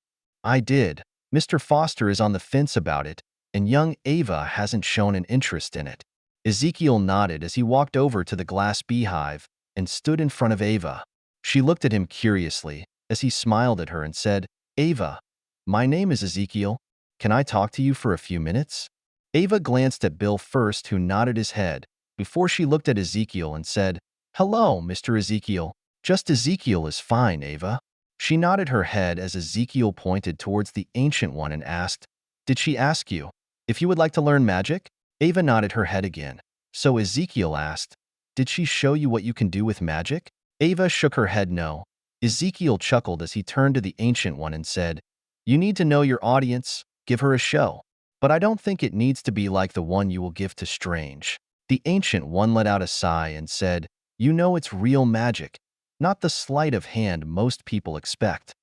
Speaker 1: I did. Mr. Foster is on the fence about it, and young Ava hasn't shown an interest in it. Ezekiel nodded as he walked over to the glass beehive and stood in front of Ava. She looked at him curiously as he smiled at her and said, Ava, my name is Ezekiel. Can I talk to you for a few minutes? Ava glanced at Bill first, who nodded his head, before she looked at Ezekiel and said, Hello, Mr. Ezekiel. Just Ezekiel is fine, Ava. She nodded her head as Ezekiel pointed towards the Ancient One and asked, Did she ask you if you would like to learn magic? Ava nodded her head again. So Ezekiel asked, Did she show you what you can do with magic? Ava shook her head no. Ezekiel chuckled as he turned to the Ancient One and said, You need to know your audience, give her a show. But I don't think it needs to be like the one you will give to Strange. The Ancient One let out a sigh and said, You know it's real magic, not the sleight of hand most people expect.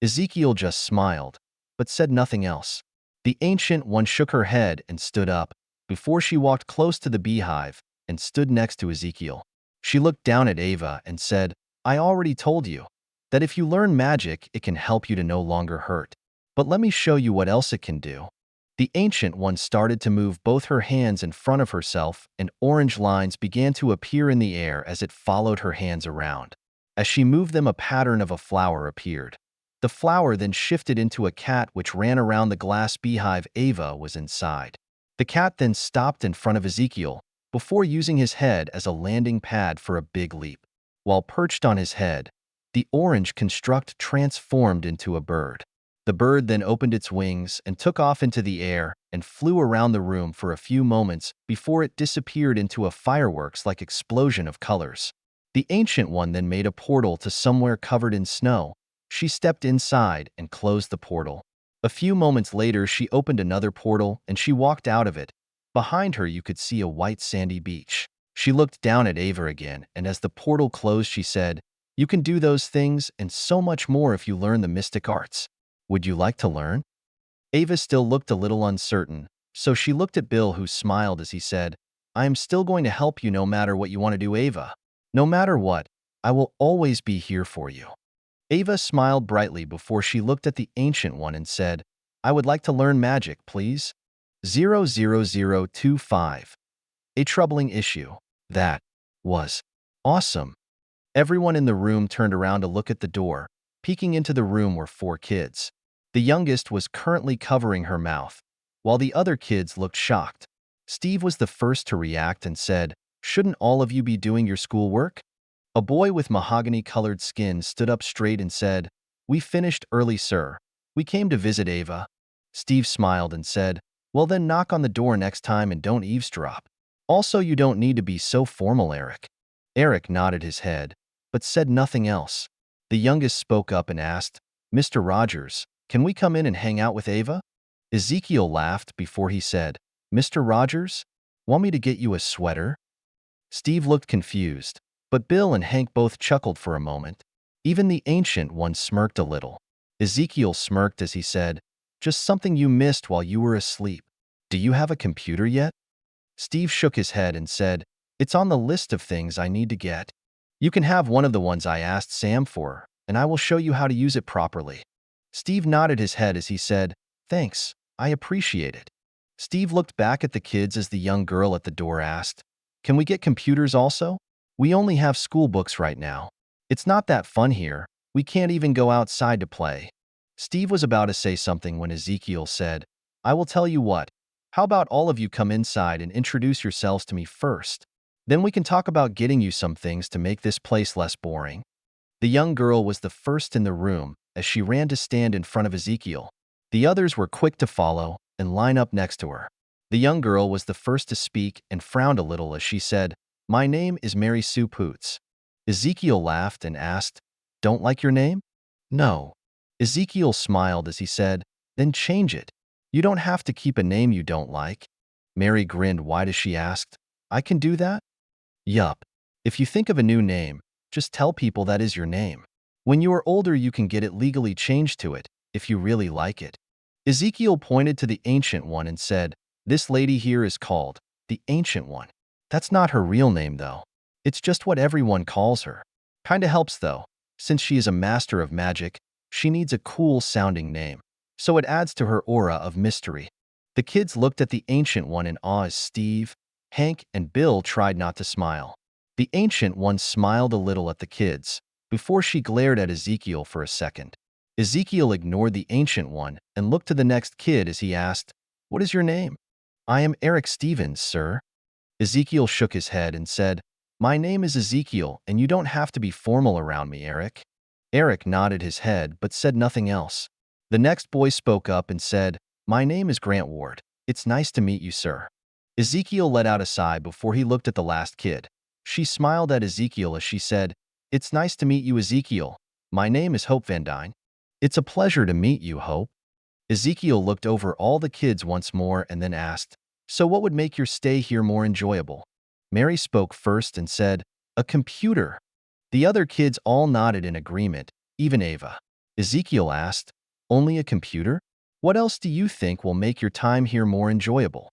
Speaker 1: Ezekiel just smiled, but said nothing else. The Ancient One shook her head and stood up, before she walked close to the beehive and stood next to Ezekiel. She looked down at Ava and said, I already told you. that if you learn magic, it can help you to no longer hurt. But let me show you what else it can do. The Ancient One started to move both her hands in front of herself, and orange lines began to appear in the air as it followed her hands around. As she moved them, a pattern of a flower appeared. The flower then shifted into a cat which ran around the glass beehive. Ava was inside. The cat then stopped in front of Ezekiel, before using his head as a landing pad for a big leap. While perched on his head, the orange construct transformed into a bird. The bird then opened its wings and took off into the air and flew around the room for a few moments before it disappeared into a fireworks-like explosion of colors. The Ancient One then made a portal to somewhere covered in snow. She stepped inside and closed the portal. A few moments later, she opened another portal and she walked out of it. Behind her, you could see a white sandy beach. She looked down at Ava again, and as the portal closed, she said, "You can do those things and so much more if you learn the mystic arts. Would you like to learn?" Ava still looked a little uncertain, so she looked at Bill, who smiled as he said, "I am still going to help you no matter what you want to do, Ava. No matter what, I will always be here for you." Ava smiled brightly before she looked at the Ancient One and said, "I would like to learn magic, please." 00025. A troubling issue. That was awesome. Everyone in the room turned around to look at the door. Peeking into the room were 4 kids. The youngest was currently covering her mouth, while the other kids looked shocked. Steve was the first to react and said, "Shouldn't all of you be doing your schoolwork?" A boy with mahogany-colored skin stood up straight and said, "We finished early, sir. We came to visit Ava." Steve smiled and said, "Well then, knock on the door next time and don't eavesdrop. Also, you don't need to be so formal, Eric." Eric nodded his head, but said nothing else. The youngest spoke up and asked, "Mr. Rogers, can we come in and hang out with Ava?" Ezekiel laughed before he said, "Mr. Rogers, want me to get you a sweater?" Steve looked confused, but Bill and Hank both chuckled for a moment. Even the Ancient One smirked a little. Ezekiel smirked as he said, "Just something you missed while you were asleep. Do you have a computer yet?" Steve shook his head and said, "It's on the list of things I need to get. You can have one of the ones I asked Sam for, and I will show you how to use it properly." Steve nodded his head as he said, "Thanks, I appreciate it." Steve looked back at the kids as the young girl at the door asked, "Can we get computers also? We only have school books right now. It's not that fun here. We can't even go outside to play." Steve was about to say something when Ezekiel said, "I will tell you what. How about all of you come inside and introduce yourselves to me first? Then we can talk about getting you some things to make this place less boring." The young girl was the first in the room as she ran to stand in front of Ezekiel. The others were quick to follow and line up next to her. The young girl was the first to speak and frowned a little as she said, "My name is Mary Sue Poots." Ezekiel laughed and asked, "Don't like your name?" "No." Ezekiel smiled as he said, "Then change it. You don't have to keep a name you don't like." Mary grinned wide as she asked, "I can do that?" "Yup. If you think of a new name, just tell people that is your name. When you are older, you can get it legally changed to it, if you really like it." Ezekiel pointed to the Ancient One and said, "This lady here is called the Ancient One. That's not her real name, though. It's just what everyone calls her. Kinda helps, though. Since she is a master of magic, she needs a cool-sounding name, so it adds to her aura of mystery." The kids looked at the Ancient One in awe as Steve, Hank, and Bill tried not to smile. The Ancient One smiled a little at the kids, before she glared at Ezekiel for a second. Ezekiel ignored the Ancient One and looked to the next kid as he asked, "What is your name?" "I am Eric Stevens, sir." Ezekiel shook his head and said, "My name is Ezekiel, and you don't have to be formal around me, Eric." Eric nodded his head but said nothing else. The next boy spoke up and said, "My name is Grant Ward. It's nice to meet you, sir." Ezekiel let out a sigh before he looked at the last kid. She smiled at Ezekiel as she said, "It's nice to meet you, Ezekiel. My name is Hope Van Dyne." "It's a pleasure to meet you, Hope." Ezekiel looked over all the kids once more and then asked, "So what would make your stay here more enjoyable?" Mary spoke first and said, "A computer." The other kids all nodded in agreement, even Ava. Ezekiel asked, "Only a computer? What else do you think will make your time here more enjoyable?"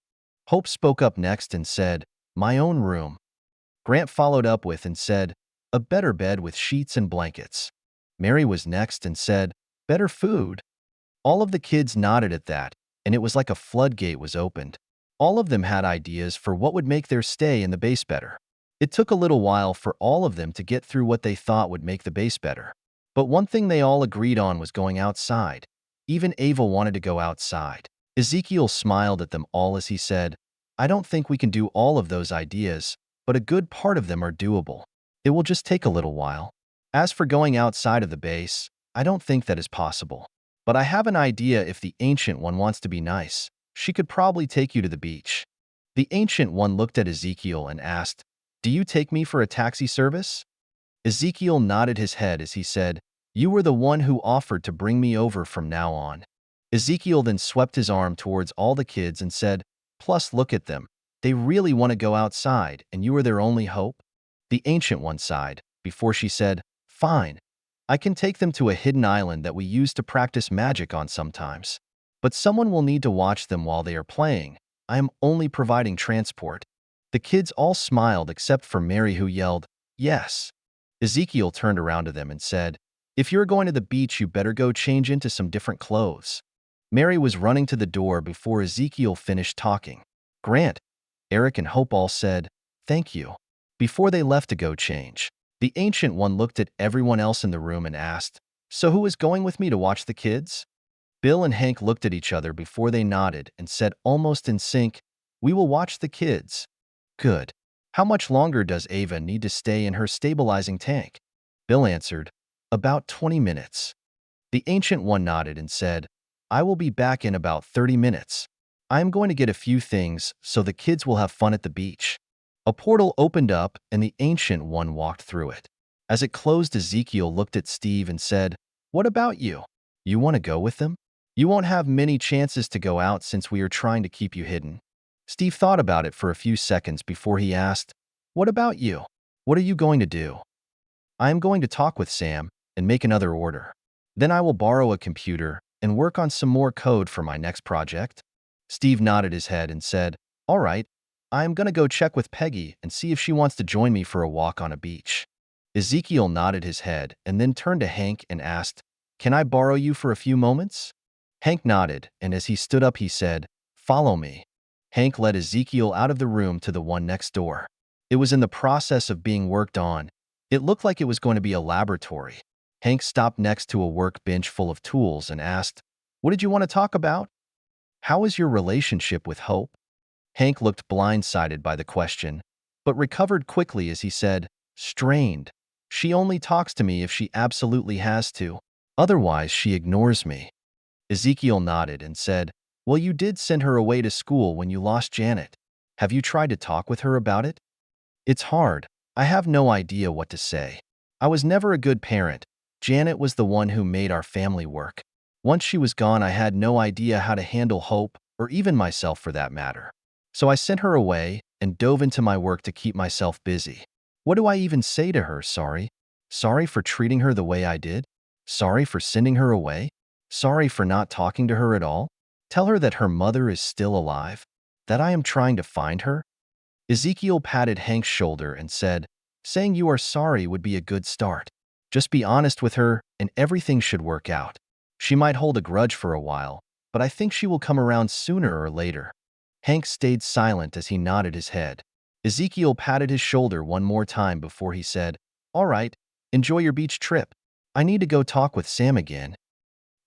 Speaker 1: Hope spoke up next and said, "My own room." Grant followed up with and said, "A better bed with sheets and blankets." Mary was next and said, "Better food." All of the kids nodded at that, and it was like a floodgate was opened. All of them had ideas for what would make their stay in the base better. It took a little while for all of them to get through what they thought would make the base better. But one thing they all agreed on was going outside. Even Ava wanted to go outside. Ezekiel smiled at them all as he said, "I don't think we can do all of those ideas, but a good part of them are doable. It will just take a little while. As for going outside of the base, I don't think that is possible. But I have an idea if the Ancient One wants to be nice. She could probably take you to the beach." The Ancient One looked at Ezekiel and asked, "Do you take me for a taxi service?" Ezekiel nodded his head as he said, "You were the one who offered to bring me over from now on." Ezekiel then swept his arm towards all the kids and said, "Plus look at them. They really want to go outside, and you are their only hope?" The Ancient One sighed, before she said, "Fine. I can take them to a hidden island that we use to practice magic on sometimes. But someone will need to watch them while they are playing. I am only providing transport." The kids all smiled except for Mary, who yelled, "Yes." Ezekiel turned around to them and said, "If you're going to the beach, you better go change into some different clothes." Mary was running to the door before Ezekiel finished talking. "Grant," Eric and Hope all said, "Thank you." Before they left to go change, the Ancient One looked at everyone else in the room and asked, "So who is going with me to watch the kids?" Bill and Hank looked at each other before they nodded and said almost in sync, "We will watch the kids." "Good. How much longer does Ava need to stay in her stabilizing tank?" Bill answered, "About 20 minutes." The Ancient One nodded and said, "I will be back in about 30 minutes. I am going to get a few things so the kids will have fun at the beach." A portal opened up and the Ancient One walked through it. As it closed, Ezekiel looked at Steve and said, "What about you? You want to go with them? You won't have many chances to go out since we are trying to keep you hidden." Steve thought about it for a few seconds before he asked, "What about you? What are you going to do?" "I am going to talk with Sam and make another order. Then I will borrow a computer and work on some more code for my next project." Steve nodded his head and said, "All right, I am going to go check with Peggy and see if she wants to join me for a walk on a beach." Ezekiel nodded his head and then turned to Hank and asked, "Can I borrow you for a few moments?" Hank nodded, and as he stood up, he said, "Follow me." Hank led Ezekiel out of the room to the one next door. It was in the process of being worked on. It looked like it was going to be a laboratory. Hank stopped next to a workbench full of tools and asked, "What did you want to talk about?" "How is your relationship with Hope?" Hank looked blindsided by the question, but recovered quickly as he said, "Strained. She only talks to me if she absolutely has to. Otherwise, she ignores me." Ezekiel nodded and said, "Well, you did send her away to school when you lost Janet. Have you tried to talk with her about it?" "It's hard. I have no idea what to say. I was never a good parent. Janet was the one who made our family work. Once she was gone, I had no idea how to handle Hope, or even myself for that matter. So I sent her away and dove into my work to keep myself busy. What do I even say to her? Sorry? Sorry for treating her the way I did? Sorry for sending her away? Sorry for not talking to her at all? Tell her that her mother is still alive? That I am trying to find her?" Ezekiel patted Hank's shoulder and said, "Saying you are sorry would be a good start. Just be honest with her and everything should work out. She might hold a grudge for a while, but I think she will come around sooner or later." Hank stayed silent as he nodded his head. Ezekiel patted his shoulder one more time before he said, "All right, enjoy your beach trip. I need to go talk with Sam again."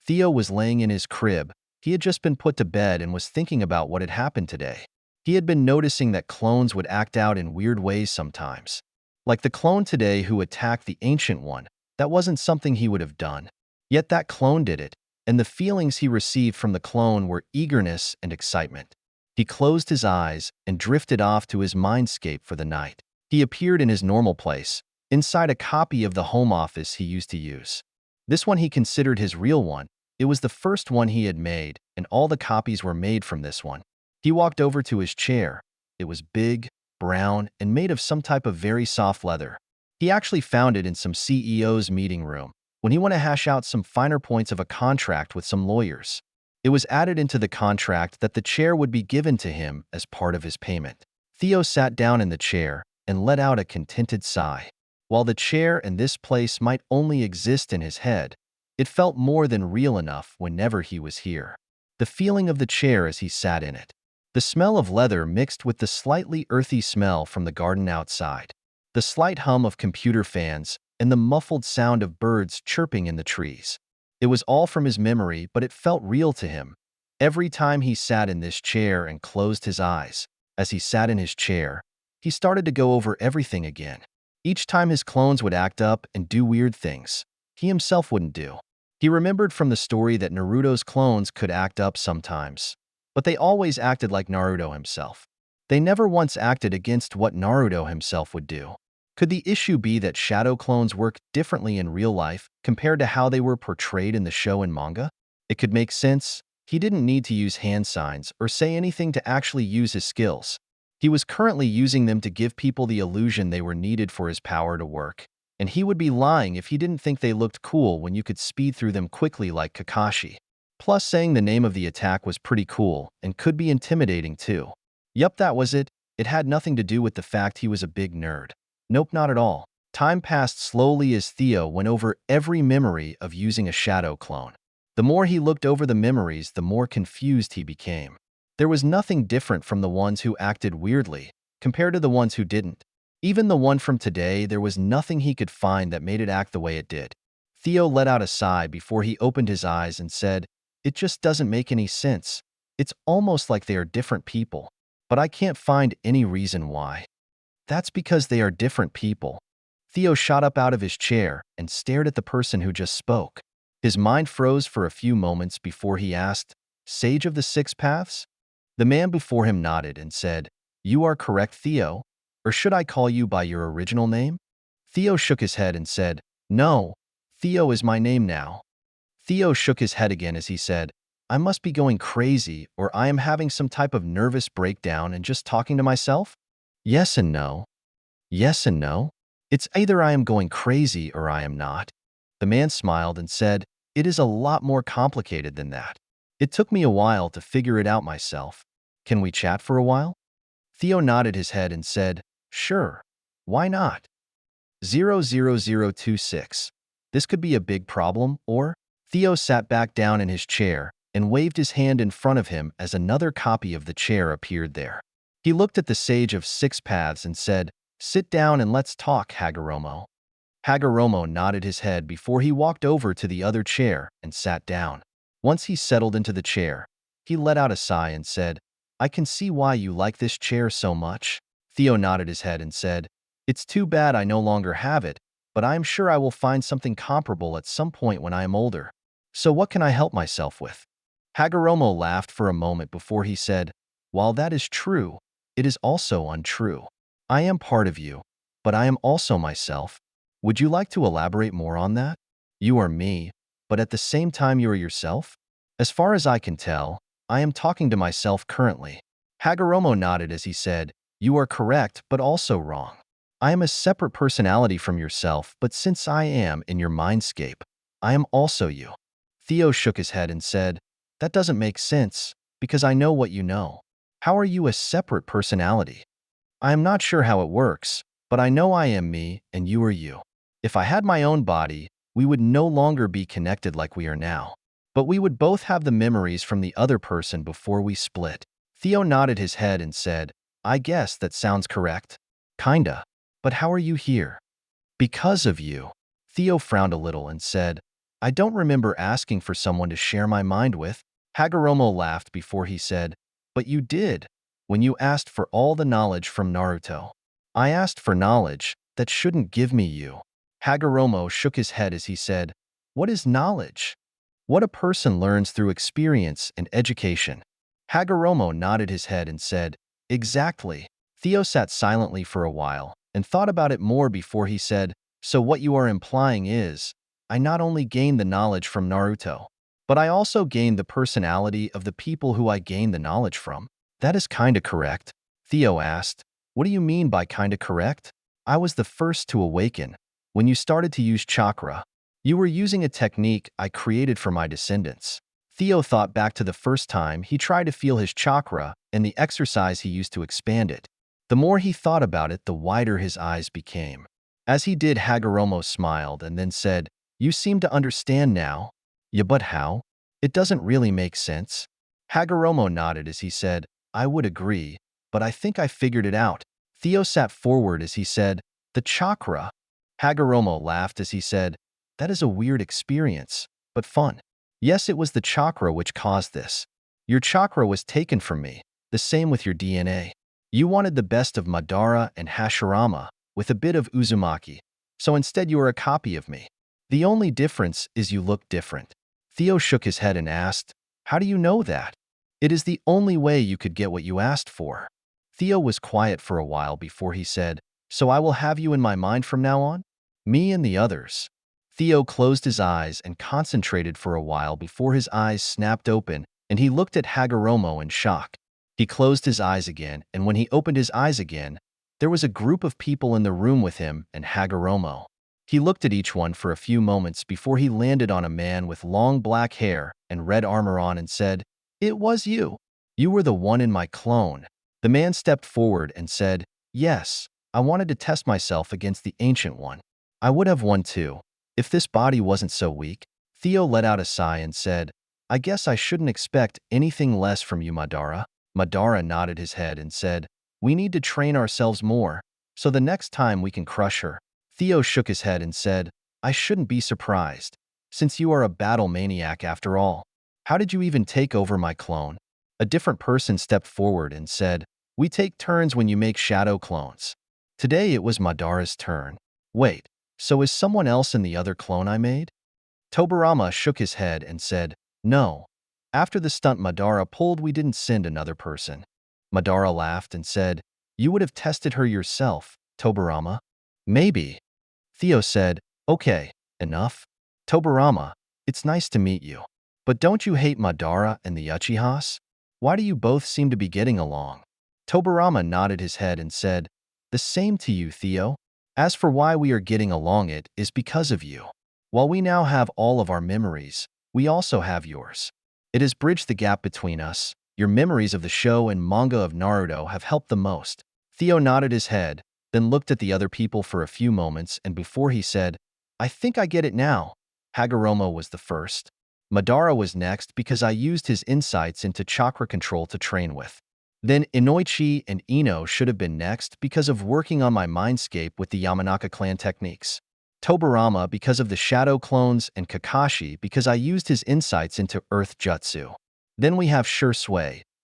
Speaker 1: Theo was laying in his crib. He had just been put to bed and was thinking about what had happened today. He had been noticing that clones would act out in weird ways sometimes. Like the clone today who attacked the Ancient One. That wasn't something he would have done. Yet that clone did it, and the feelings he received from the clone were eagerness and excitement. He closed his eyes and drifted off to his mindscape for the night. He appeared in his normal place, inside a copy of the home office he used to use. This one he considered his real one. It was the first one he had made, and all the copies were made from this one. He walked over to his chair. It was big, brown, and made of some type of very soft leather. He actually found it in some CEO's meeting room when he went to hash out some finer points of a contract with some lawyers. It was added into the contract that the chair would be given to him as part of his payment. Theo sat down in the chair and let out a contented sigh. While the chair and this place might only exist in his head, it felt more than real enough whenever he was here. The feeling of the chair as he sat in it. The smell of leather mixed with the slightly earthy smell from the garden outside. The slight hum of computer fans and the muffled sound of birds chirping in the trees. It was all from his memory, but it felt real to him. Every time he sat in this chair and closed his eyes, as he sat in his chair, he started to go over everything again. Each time his clones would act up and do weird things he himself wouldn't do. He remembered from the story that Naruto's clones could act up sometimes, but they always acted like Naruto himself. They never once acted against what Naruto himself would do. Could the issue be that shadow clones work differently in real life compared to how they were portrayed in the show and manga? It could make sense. He didn't need to use hand signs or say anything to actually use his skills. He was currently using them to give people the illusion they were needed for his power to work. And he would be lying if he didn't think they looked cool when you could speed through them quickly like Kakashi. Plus, saying the name of the attack was pretty cool and could be intimidating too. Yup, that was it. It had nothing to do with the fact he was a big nerd. Nope, not at all. Time passed slowly as Theo went over every memory of using a shadow clone. The more he looked over the memories, the more confused he became. There was nothing different from the ones who acted weirdly compared to the ones who didn't. Even the one from today, there was nothing he could find that made it act the way it did. Theo let out a sigh before he opened his eyes and said, "It just doesn't make any sense. It's almost like they are different people, but I can't find any reason why." That's because they are different people. Theo shot up out of his chair and stared at the person who just spoke. His mind froze for a few moments before he asked, "Sage of the Six Paths?" The man before him nodded and said, "You are correct, Theo. Or should I call you by your original name?" Theo shook his head and said, "No, Theo is my name now." Theo shook his head again as he said, "I must be going crazy, or I am having some type of nervous breakdown and just talking to myself?" Yes and no. Yes and no. It's either I am going crazy or I am not. The man smiled and said, "It is a lot more complicated than that. It took me a while to figure it out myself. Can we chat for a while?" Theo nodded his head and said, "Sure. Why not?" 00026. This could be a big problem, or? Theo sat back down in his chair and waved his hand in front of him as another copy of the chair appeared there. He looked at the Sage of Six Paths and said, "Sit down and let's talk, Hagoromo." Hagoromo nodded his head before he walked over to the other chair and sat down. Once he settled into the chair, he let out a sigh and said, "I can see why you like this chair so much." Theo nodded his head and said, "It's too bad I no longer have it, but I am sure I will find something comparable at some point when I am older. So what can I help myself with?" Hagoromo laughed for a moment before he said, "While that is true, it is also untrue. I am part of you, but I am also myself. Would you like to elaborate more on that? You are me, but at the same time you are yourself? As far as I can tell, I am talking to myself currently." Hagoromo nodded as he said, "You are correct, but also wrong. I am a separate personality from yourself, but since I am in your mindscape, I am also you." Theo shook his head and said, "That doesn't make sense, because I know what you know. How are you a separate personality?" "I am not sure how it works, but I know I am me and you are you. If I had my own body, we would no longer be connected like we are now. But we would both have the memories from the other person before we split." Theo nodded his head and said, "I guess that sounds correct. Kinda. But how are you here?" "Because of you." Theo frowned a little and said, "I don't remember asking for someone to share my mind with." Hagoromo laughed before he said, "But you did, when you asked for all the knowledge from Naruto." "I asked for knowledge that shouldn't give me you." Hagoromo shook his head as he said, "What is knowledge?" "What a person learns through experience and education." Hagoromo nodded his head and said, "Exactly." Theo sat silently for a while and thought about it more before he said, "So what you are implying is, I not only gained the knowledge from Naruto, but I also gained the personality of the people who I gained the knowledge from." "That is kinda correct." Theo asked, "What do you mean by kinda correct?" "I was the first to awaken. When you started to use chakra, you were using a technique I created for my descendants." Theo thought back to the first time he tried to feel his chakra and the exercise he used to expand it. The more he thought about it, the wider his eyes became. As he did, Hagoromo smiled and then said, "You seem to understand now." "Yeah, but how? It doesn't really make sense." Hagoromo nodded as he said, "I would agree, but I think I figured it out." Theo sat forward as he said, "The chakra." Hagoromo laughed as he said, "That is a weird experience, but fun." "Yes, it was the chakra which caused this. Your chakra was taken from me, the same with your DNA. You wanted the best of Madara and Hashirama, with a bit of Uzumaki, so instead you are a copy of me. The only difference is you look different." Theo shook his head and asked, "How do you know that?" "It is the only way you could get what you asked for." Theo was quiet for a while before he said, "So I will have you in my mind from now on? Me and the others." Theo closed his eyes and concentrated for a while before his eyes snapped open and he looked at Hagoromo in shock. He closed his eyes again, and when he opened his eyes again, there was a group of people in the room with him and Hagoromo. He looked at each one for a few moments before he landed on a man with long black hair and red armor on and said, "It was you. You were the one in my clone." The man stepped forward and said, "Yes, I wanted to test myself against the Ancient One. I would have won too, if this body wasn't so weak." Theo let out a sigh and said, "I guess I shouldn't expect anything less from you, Madara." Madara nodded his head and said, "We need to train ourselves more, so the next time we can crush her." Theo shook his head and said, "I shouldn't be surprised, since you are a battle maniac after all. How did you even take over my clone?" A different person stepped forward and said, "We take turns when you make shadow clones. Today it was Madara's turn." "Wait, so is someone else in the other clone I made?" Tobirama shook his head and said, "No. After the stunt Madara pulled, we didn't send another person." Madara laughed and said, "You would have tested her yourself, Tobirama." "Maybe." Theo said, "Okay, enough. Tobirama, it's nice to meet you. But don't you hate Madara and the Uchihas? Why do you both seem to be getting along?" Tobirama nodded his head and said, "The same to you, Theo. As for why we are getting along, it is because of you. While we now have all of our memories, we also have yours. It has bridged the gap between us. Your memories of the show and manga of Naruto have helped the most." Theo nodded his head, then looked at the other people for a few moments, and before he said, "I think I get it now." Hagoromo was the first. Madara was next because I used his insights into chakra control to train with. Then Inoichi and Ino should have been next because of working on my mindscape with the Yamanaka clan techniques. Tobirama because of the shadow clones, and Kakashi because I used his insights into earth jutsu. Then we have Sure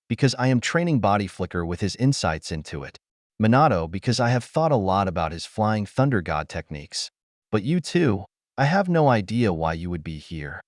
Speaker 1: because I am training body flicker with his insights into it. Minato because I have thought a lot about his flying thunder god techniques. But you two, I have no idea why you would be here."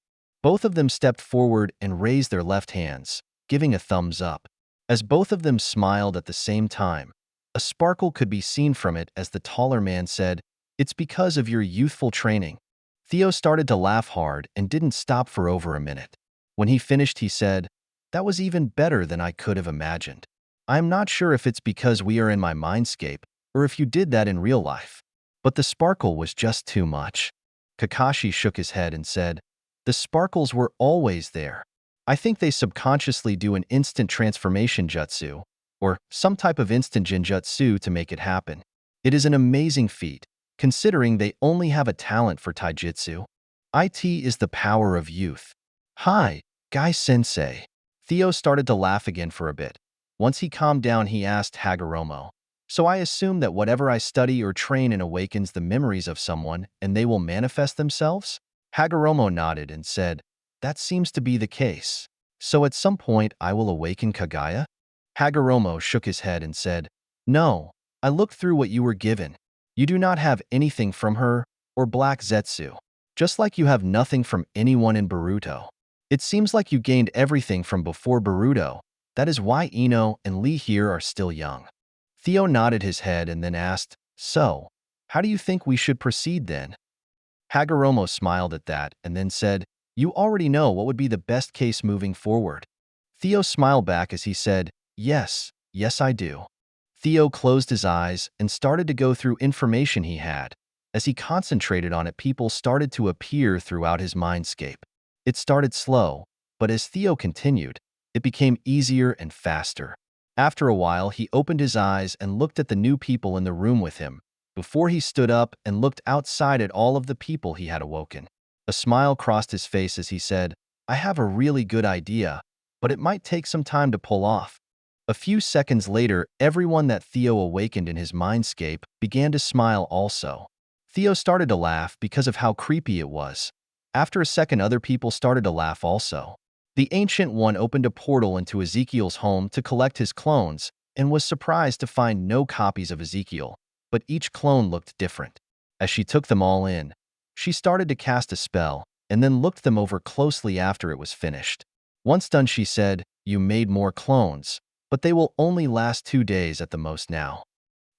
Speaker 1: Both of them stepped forward and raised their left hands, giving a thumbs up. As both of them smiled at the same time, a sparkle could be seen from it as the taller man said, "It's because of your youthful training." Theo started to laugh hard and didn't stop for over a minute. When he finished, he said, "That was even better than I could have imagined. I'm not sure if it's because we are in my mindscape or if you did that in real life, but the sparkle was just too much." Kakashi shook his head and said, "The sparkles were always there. I think they subconsciously do an instant transformation jutsu, or some type of instant genjutsu to make it happen. It is an amazing feat, considering they only have a talent for taijutsu. It is the power of youth." "Hi, Guy-sensei." Theo started to laugh again for a bit. Once he calmed down, he asked Hagoromo, "So I assume that whatever I study or train in awakens the memories of someone, and they will manifest themselves?" Hagoromo nodded and said, "That seems to be the case. So at some point I will awaken Kagaya?" Hagoromo shook his head and said, "No, I looked through what you were given. You do not have anything from her or Black Zetsu, just like you have nothing from anyone in Boruto. It seems like you gained everything from before Boruto. That is why Ino and Lee here are still young." Theo nodded his head and then asked, "So, how do you think we should proceed then?" Hagoromo smiled at that and then said, "You already know what would be the best case moving forward." Theo smiled back as he said, "Yes, yes I do." Theo closed his eyes and started to go through information he had. As he concentrated on it, people started to appear throughout his mindscape. It started slow, but as Theo continued, it became easier and faster. After a while, he opened his eyes and looked at the new people in the room with him, before he stood up and looked outside at all of the people he had awoken. A smile crossed his face as he said, I have a really good idea, but it might take some time to pull off. A few seconds later, everyone that Theo awakened in his mindscape began to smile also. Theo started to laugh because of how creepy it was. After a second, other people started to laugh also. The Ancient One opened a portal into Ezekiel's home to collect his clones and was surprised to find no copies of Ezekiel, but each clone looked different. As she took them all in, she started to cast a spell and then looked them over closely after it was finished. Once done, she said, You made more clones, but they will only last 2 days at the most now.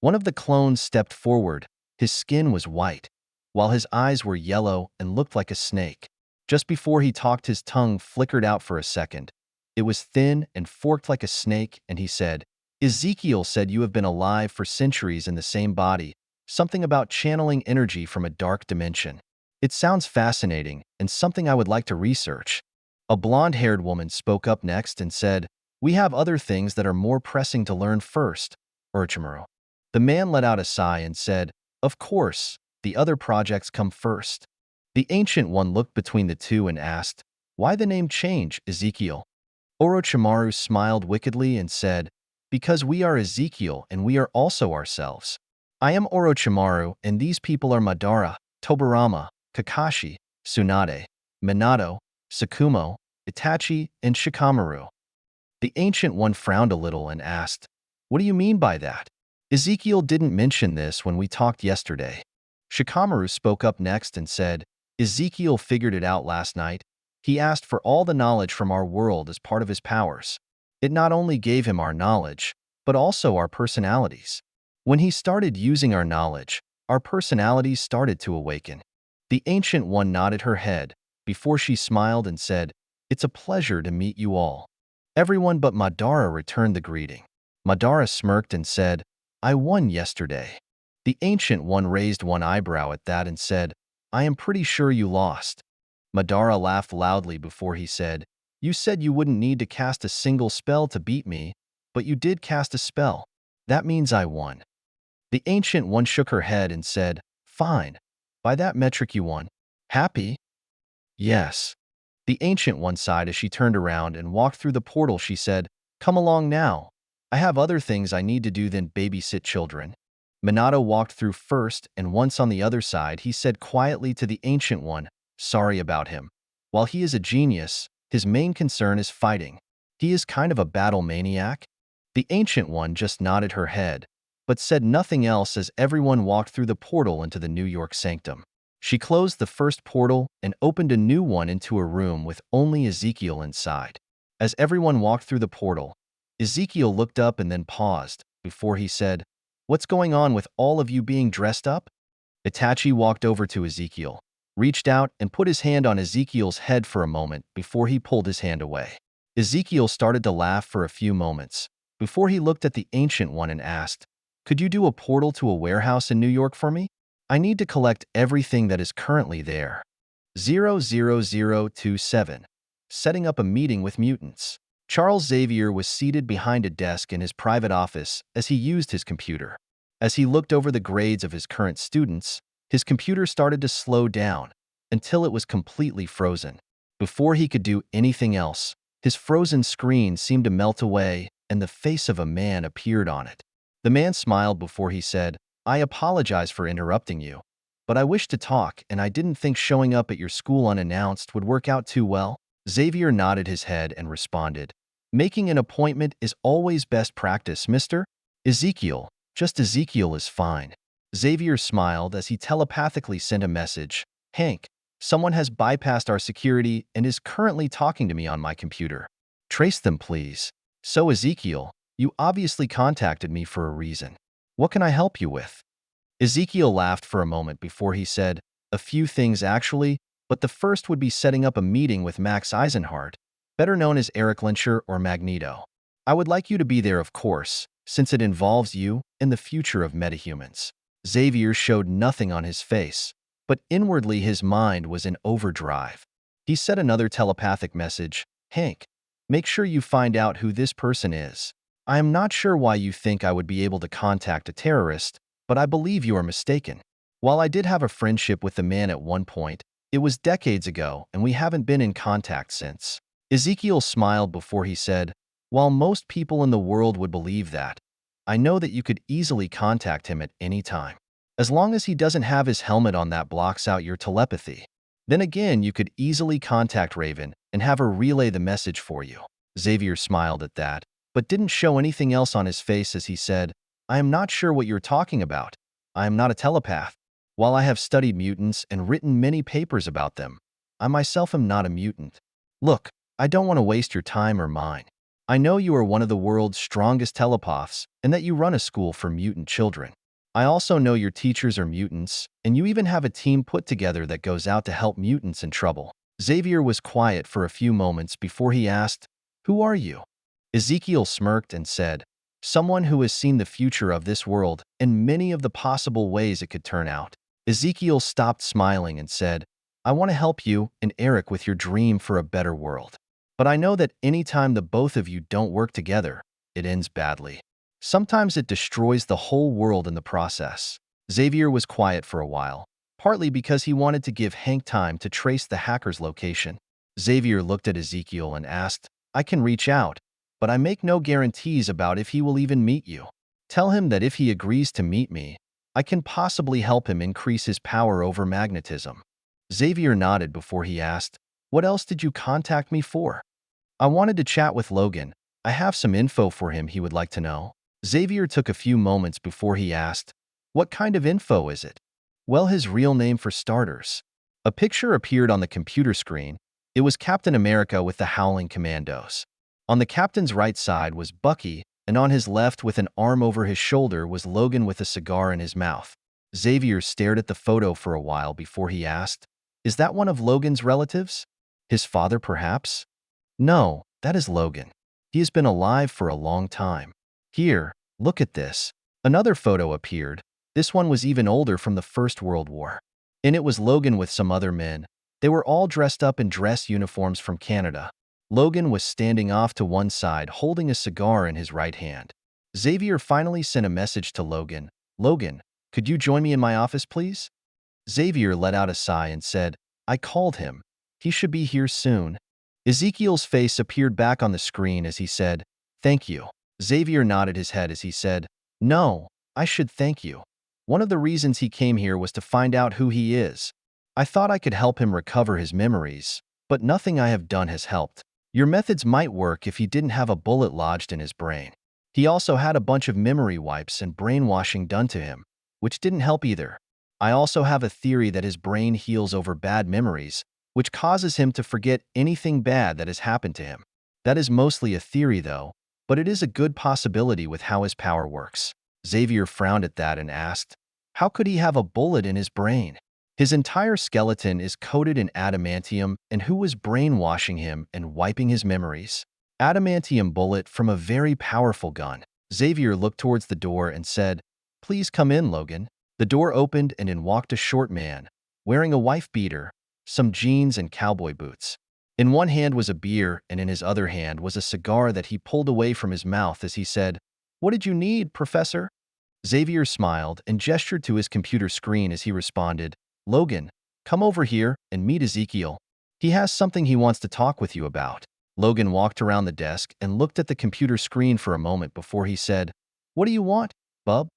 Speaker 1: One of the clones stepped forward. His skin was white, while his eyes were yellow and looked like a snake. Just before he talked, his tongue flickered out for a second. It was thin and forked like a snake, and he said, Ezekiel said you have been alive for centuries in the same body, something about channeling energy from a dark dimension. It sounds fascinating and something I would like to research. A blonde-haired woman spoke up next and said, We have other things that are more pressing to learn first, Orochimaru. The man let out a sigh and said, Of course, the other projects come first. The Ancient One looked between the two and asked, Why the name change, Ezekiel? Orochimaru smiled wickedly and said, Because we are Ezekiel and we are also ourselves. I am Orochimaru and these people are Madara, Tobirama, Kakashi, Tsunade, Minato, Sakumo, Itachi, and Shikamaru. The Ancient One frowned a little and asked, What do you mean by that? Ezekiel didn't mention this when we talked yesterday. Shikamaru spoke up next and said, Ezekiel figured it out last night. He asked for all the knowledge from our world as part of his powers. It not only gave him our knowledge, but also our personalities. When he started using our knowledge, our personalities started to awaken. The Ancient One nodded her head before she smiled and said, It's a pleasure to meet you all. Everyone but Madara returned the greeting. Madara smirked and said, I won yesterday. The Ancient One raised one eyebrow at that and said, I am pretty sure you lost. Madara laughed loudly before he said, You said you wouldn't need to cast a single spell to beat me, but you did cast a spell. That means I won. The Ancient One shook her head and said, Fine. By that metric you won. Happy? Yes. The Ancient One sighed as she turned around and walked through the portal. She said, Come along now. I have other things I need to do than babysit children. Minato walked through first, and once on the other side, he said quietly to the Ancient One, Sorry about him. While he is a genius, his main concern is fighting. He is kind of a battle maniac. The Ancient One just nodded her head, but said nothing else as everyone walked through the portal into the New York Sanctum. She closed the first portal and opened a new one into a room with only Ezekiel inside. As everyone walked through the portal, Ezekiel looked up and then paused before he said, What's going on with all of you being dressed up? Itachi walked over to Ezekiel, reached out and put his hand on Ezekiel's head for a moment before he pulled his hand away. Ezekiel started to laugh for a few moments before he looked at the Ancient One and asked, Could you do a portal to a warehouse in New York for me? I need to collect everything that is currently there. 00027. Setting up a meeting with mutants. Charles Xavier was seated behind a desk in his private office as he used his computer. As he looked over the grades of his current students, his computer started to slow down until it was completely frozen. Before he could do anything else, his frozen screen seemed to melt away and the face of a man appeared on it. The man smiled before he said, I apologize for interrupting you, but I wish to talk and I didn't think showing up at your school unannounced would work out too well. Xavier nodded his head and responded, Making an appointment is always best practice, Mr. Ezekiel. Just Ezekiel is fine. Xavier smiled as he telepathically sent a message. Hank, someone has bypassed our security and is currently talking to me on my computer. Trace them, please. So, Ezekiel, you obviously contacted me for a reason. What can I help you with? Ezekiel laughed for a moment before he said, A few things actually, but the first would be setting up a meeting with Max Eisenhardt, better known as Eric Lyncher or Magneto. I would like you to be there, of course, since it involves you and the future of metahumans. Xavier showed nothing on his face, but inwardly his mind was in overdrive. He sent another telepathic message, Hank, make sure you find out who this person is. I am not sure why you think I would be able to contact a terrorist, but I believe you are mistaken. While I did have a friendship with the man at one point, it was decades ago and we haven't been in contact since." Ezekiel smiled before he said, "While most people in the world would believe that, I know that you could easily contact him at any time. As long as he doesn't have his helmet on that blocks out your telepathy. Then again, you could easily contact Raven and have her relay the message for you." Xavier smiled at that, but didn't show anything else on his face as he said, "I am not sure what you're talking about. I am not a telepath. While I have studied mutants and written many papers about them, I myself am not a mutant. Look, I don't want to waste your time or mine. I know you are one of the world's strongest telepaths and that you run a school for mutant children. I also know your teachers are mutants, and you even have a team put together that goes out to help mutants in trouble." Xavier was quiet for a few moments before he asked, "Who are you?" Ezekiel smirked and said, "Someone who has seen the future of this world and many of the possible ways it could turn out." Ezekiel stopped smiling and said, "I want to help you and Eric with your dream for a better world. But I know that any time the both of you don't work together, it ends badly. Sometimes it destroys the whole world in the process." Xavier was quiet for a while, partly because he wanted to give Hank time to trace the hacker's location. Xavier looked at Ezekiel and asked, "I can reach out, but I make no guarantees about if he will even meet you. Tell him that if he agrees to meet me, I can possibly help him increase his power over magnetism." Xavier nodded before he asked, "What else did you contact me for?" "I wanted to chat with Logan. I have some info for him he would like to know." Xavier took a few moments before he asked, "What kind of info is it?" "Well, his real name for starters." A picture appeared on the computer screen. It was Captain America with the Howling Commandos. On the captain's right side was Bucky, and on his left with an arm over his shoulder was Logan with a cigar in his mouth. Xavier stared at the photo for a while before he asked, "Is that one of Logan's relatives? His father, perhaps?" "No, that is Logan. He has been alive for a long time. Here, look at this." Another photo appeared. This one was even older, from the First World War. In it was Logan with some other men. They were all dressed up in dress uniforms from Canada. Logan was standing off to one side holding a cigar in his right hand. Xavier finally sent a message to Logan. "Logan, could you join me in my office, please?" Xavier let out a sigh and said, "I called him. He should be here soon." Ezekiel's face appeared back on the screen as he said, "Thank you." Xavier nodded his head as he said, "No, I should thank you. One of the reasons he came here was to find out who he is. I thought I could help him recover his memories, but nothing I have done has helped. Your methods might work if he didn't have a bullet lodged in his brain. He also had a bunch of memory wipes and brainwashing done to him, which didn't help either. I also have a theory that his brain heals over bad memories, which causes him to forget anything bad that has happened to him. That is mostly a theory, though, but it is a good possibility with how his power works." Xavier frowned at that and asked, "How could he have a bullet in his brain? His entire skeleton is coated in adamantium, and who was brainwashing him and wiping his memories?" "Adamantium bullet from a very powerful gun." Xavier looked towards the door and said, "Please come in, Logan." The door opened and in walked a short man, wearing a wife beater, some jeans and cowboy boots. In one hand was a beer, and in his other hand was a cigar that he pulled away from his mouth as he said, "What did you need, Professor?" Xavier smiled and gestured to his computer screen as he responded, "Logan, come over here and meet Ezekiel. He has something he wants to talk with you about." Logan walked around the desk and looked at the computer screen for a moment before he said, "What do you want, bub?"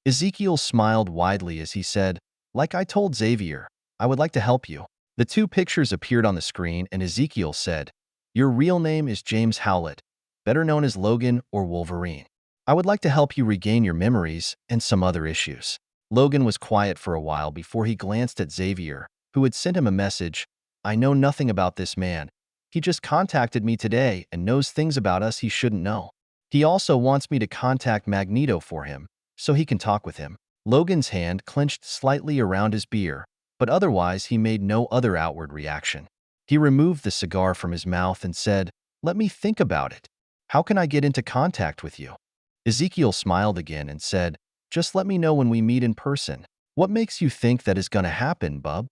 Speaker 1: Ezekiel smiled widely as he said, "Like I told Xavier, I would like to help you." The two pictures appeared on the screen and Ezekiel said, "Your real name is James Howlett, better known as Logan or Wolverine. I would like to help you regain your memories and some other issues." Logan was quiet for a while before he glanced at Xavier, who had sent him a message. "I know nothing about this man. He just contacted me today and knows things about us he shouldn't know. He also wants me to contact Magneto for him, so he can talk with him." Logan's hand clenched slightly around his beer, but otherwise he made no other outward reaction. He removed the cigar from his mouth and said, "Let me think about it. How can I get into contact with you?" Ezekiel smiled again and said, "Just let me know when we meet in person." "What makes you think that is going to happen, bub?"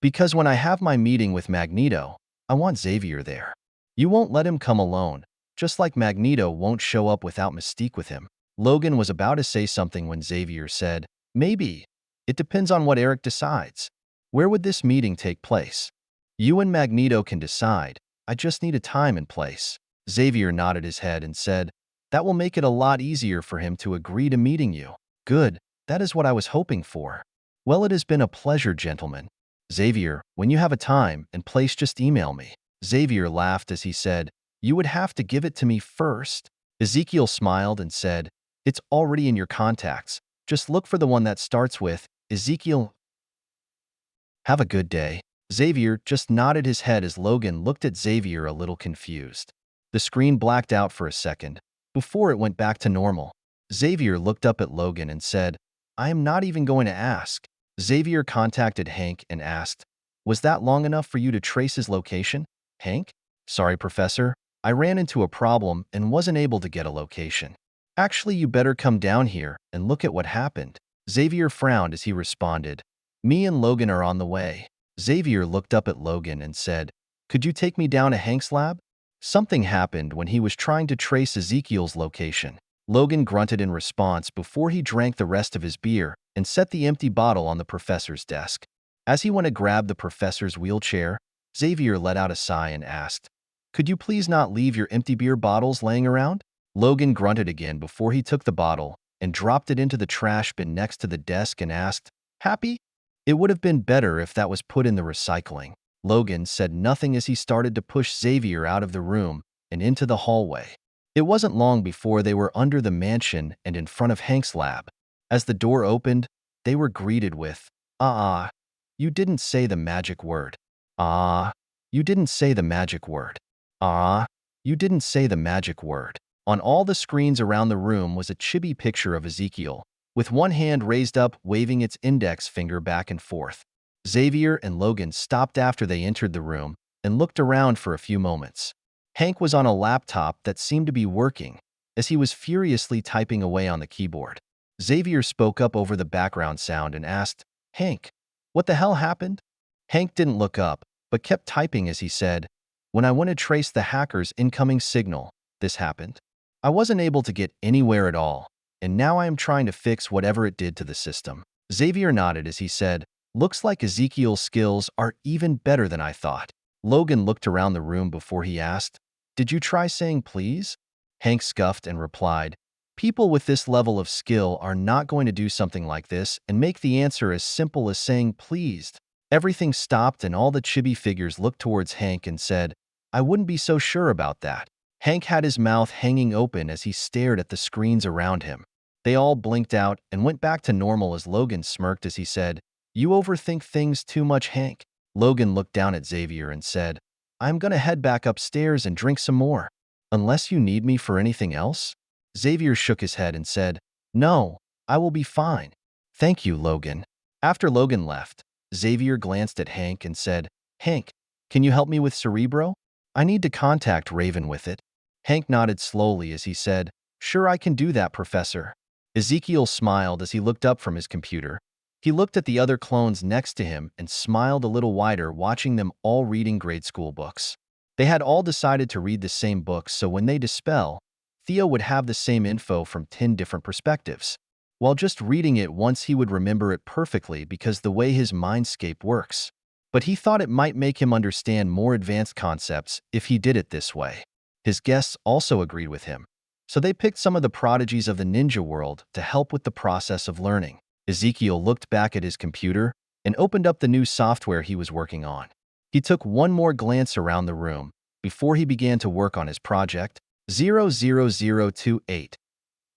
Speaker 1: "Because when I have my meeting with Magneto, I want Xavier there. You won't let him come alone, just like Magneto won't show up without Mystique with him." Logan was about to say something when Xavier said, Maybe. It depends on what Eric decides. Where would this meeting take place? You and Magneto can decide. I just need a time and place. Xavier nodded his head and said, that will make it a lot easier for him to agree to meeting you. Good. That is what I was hoping for. Well, it has been a pleasure, gentlemen. Xavier, when you have a time and place, just email me. Xavier laughed as he said, you would have to give it to me first. Ezekiel smiled and said, it's already in your contacts. Just look for the one that starts with Ezekiel. Have a good day. Xavier just nodded his head as Logan looked at Xavier a little confused. The screen blacked out for a second before it went back to normal. Xavier looked up at Logan and said, I am not even going to ask. Xavier contacted Hank and asked, was that long enough for you to trace his location? Hank? Sorry, Professor. I ran into a problem and wasn't able to get a location. Actually, you better come down here and look at what happened. Xavier frowned as he responded, me and Logan are on the way. Xavier looked up at Logan and said, could you take me down to Hank's lab? Something happened when he was trying to trace Ezekiel's location. Logan grunted in response before he drank the rest of his beer and set the empty bottle on the professor's desk. As he went to grab the professor's wheelchair, Xavier let out a sigh and asked, could you please not leave your empty beer bottles laying around? Logan grunted again before he took the bottle and dropped it into the trash bin next to the desk and asked, happy? It would have been better if that was put in the recycling. Logan said nothing as he started to push Xavier out of the room and into the hallway. It wasn't long before they were under the mansion and in front of Hank's lab. As the door opened, they were greeted with, you didn't say the magic word. You didn't say the magic word. You didn't say the magic word. On all the screens around the room was a chibi picture of Ezekiel, with one hand raised up, waving its index finger back and forth. Xavier and Logan stopped after they entered the room and looked around for a few moments. Hank was on a laptop that seemed to be working, as he was furiously typing away on the keyboard. Xavier spoke up over the background sound and asked, Hank, what the hell happened? Hank didn't look up, but kept typing as he said, when I went to trace the hacker's incoming signal, this happened. I wasn't able to get anywhere at all, and now I am trying to fix whatever it did to the system. Xavier nodded as he said, looks like Ezekiel's skills are even better than I thought. Logan looked around the room before he asked, did you try saying please? Hank scuffed and replied, people with this level of skill are not going to do something like this and make the answer as simple as saying pleased. Everything stopped and all the chibi figures looked towards Hank and said, I wouldn't be so sure about that. Hank had his mouth hanging open as he stared at the screens around him. They all blinked out and went back to normal as Logan smirked as he said, you overthink things too much, Hank. Logan looked down at Xavier and said, I'm gonna head back upstairs and drink some more. Unless you need me for anything else? Xavier shook his head and said, no, I will be fine. Thank you, Logan. After Logan left, Xavier glanced at Hank and said, Hank, can you help me with Cerebro? I need to contact Raven with it. Hank nodded slowly as he said, sure, I can do that, Professor. Ezekiel smiled as he looked up from his computer. He looked at the other clones next to him and smiled a little wider, watching them all reading grade school books. They had all decided to read the same books, so when they dispel, Theo would have the same info from 10 different perspectives. While just reading it once, he would remember it perfectly because the way his mindscape works. But he thought it might make him understand more advanced concepts if he did it this way. His guests also agreed with him, so they picked some of the prodigies of the ninja world to help with the process of learning. Ezekiel looked back at his computer and opened up the new software he was working on. He took one more glance around the room before he began to work on his project. 00028.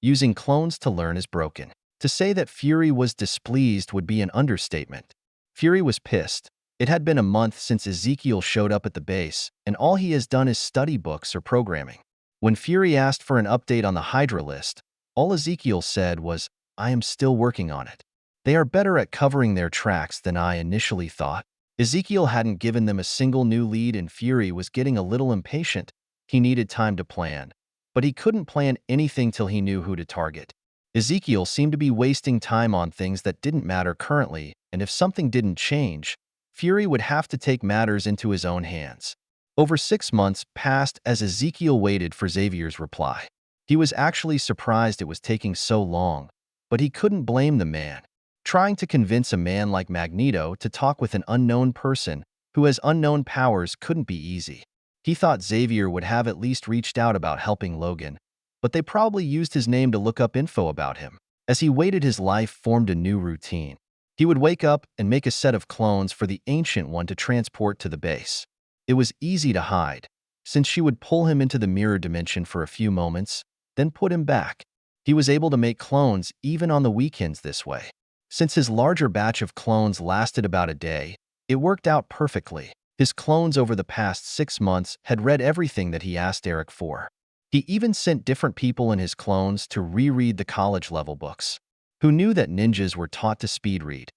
Speaker 1: Using clones to learn is broken. To say that Fury was displeased would be an understatement. Fury was pissed. It had been a month since Ezekiel showed up at the base, and all he has done is study books or programming. When Fury asked for an update on the Hydra list, all Ezekiel said was, I am still working on it. They are better at covering their tracks than I initially thought. Ezekiel hadn't given them a single new lead and Fury was getting a little impatient. He needed time to plan, but he couldn't plan anything till he knew who to target. Ezekiel seemed to be wasting time on things that didn't matter currently, and if something didn't change, Fury would have to take matters into his own hands. Over 6 months passed as Ezekiel waited for Xavier's reply. He was actually surprised it was taking so long, but he couldn't blame the man. Trying to convince a man like Magneto to talk with an unknown person who has unknown powers couldn't be easy. He thought Xavier would have at least reached out about helping Logan, but they probably used his name to look up info about him. As he waited, his life formed a new routine. He would wake up and make a set of clones for the Ancient One to transport to the base. It was easy to hide, since she would pull him into the mirror dimension for a few moments, then put him back. He was able to make clones even on the weekends this way. Since his larger batch of clones lasted about a day, it worked out perfectly. His clones over the past 6 months had read everything that he asked Eric for. He even sent different people in his clones to reread the college-level books, who knew that ninjas were taught to speed read,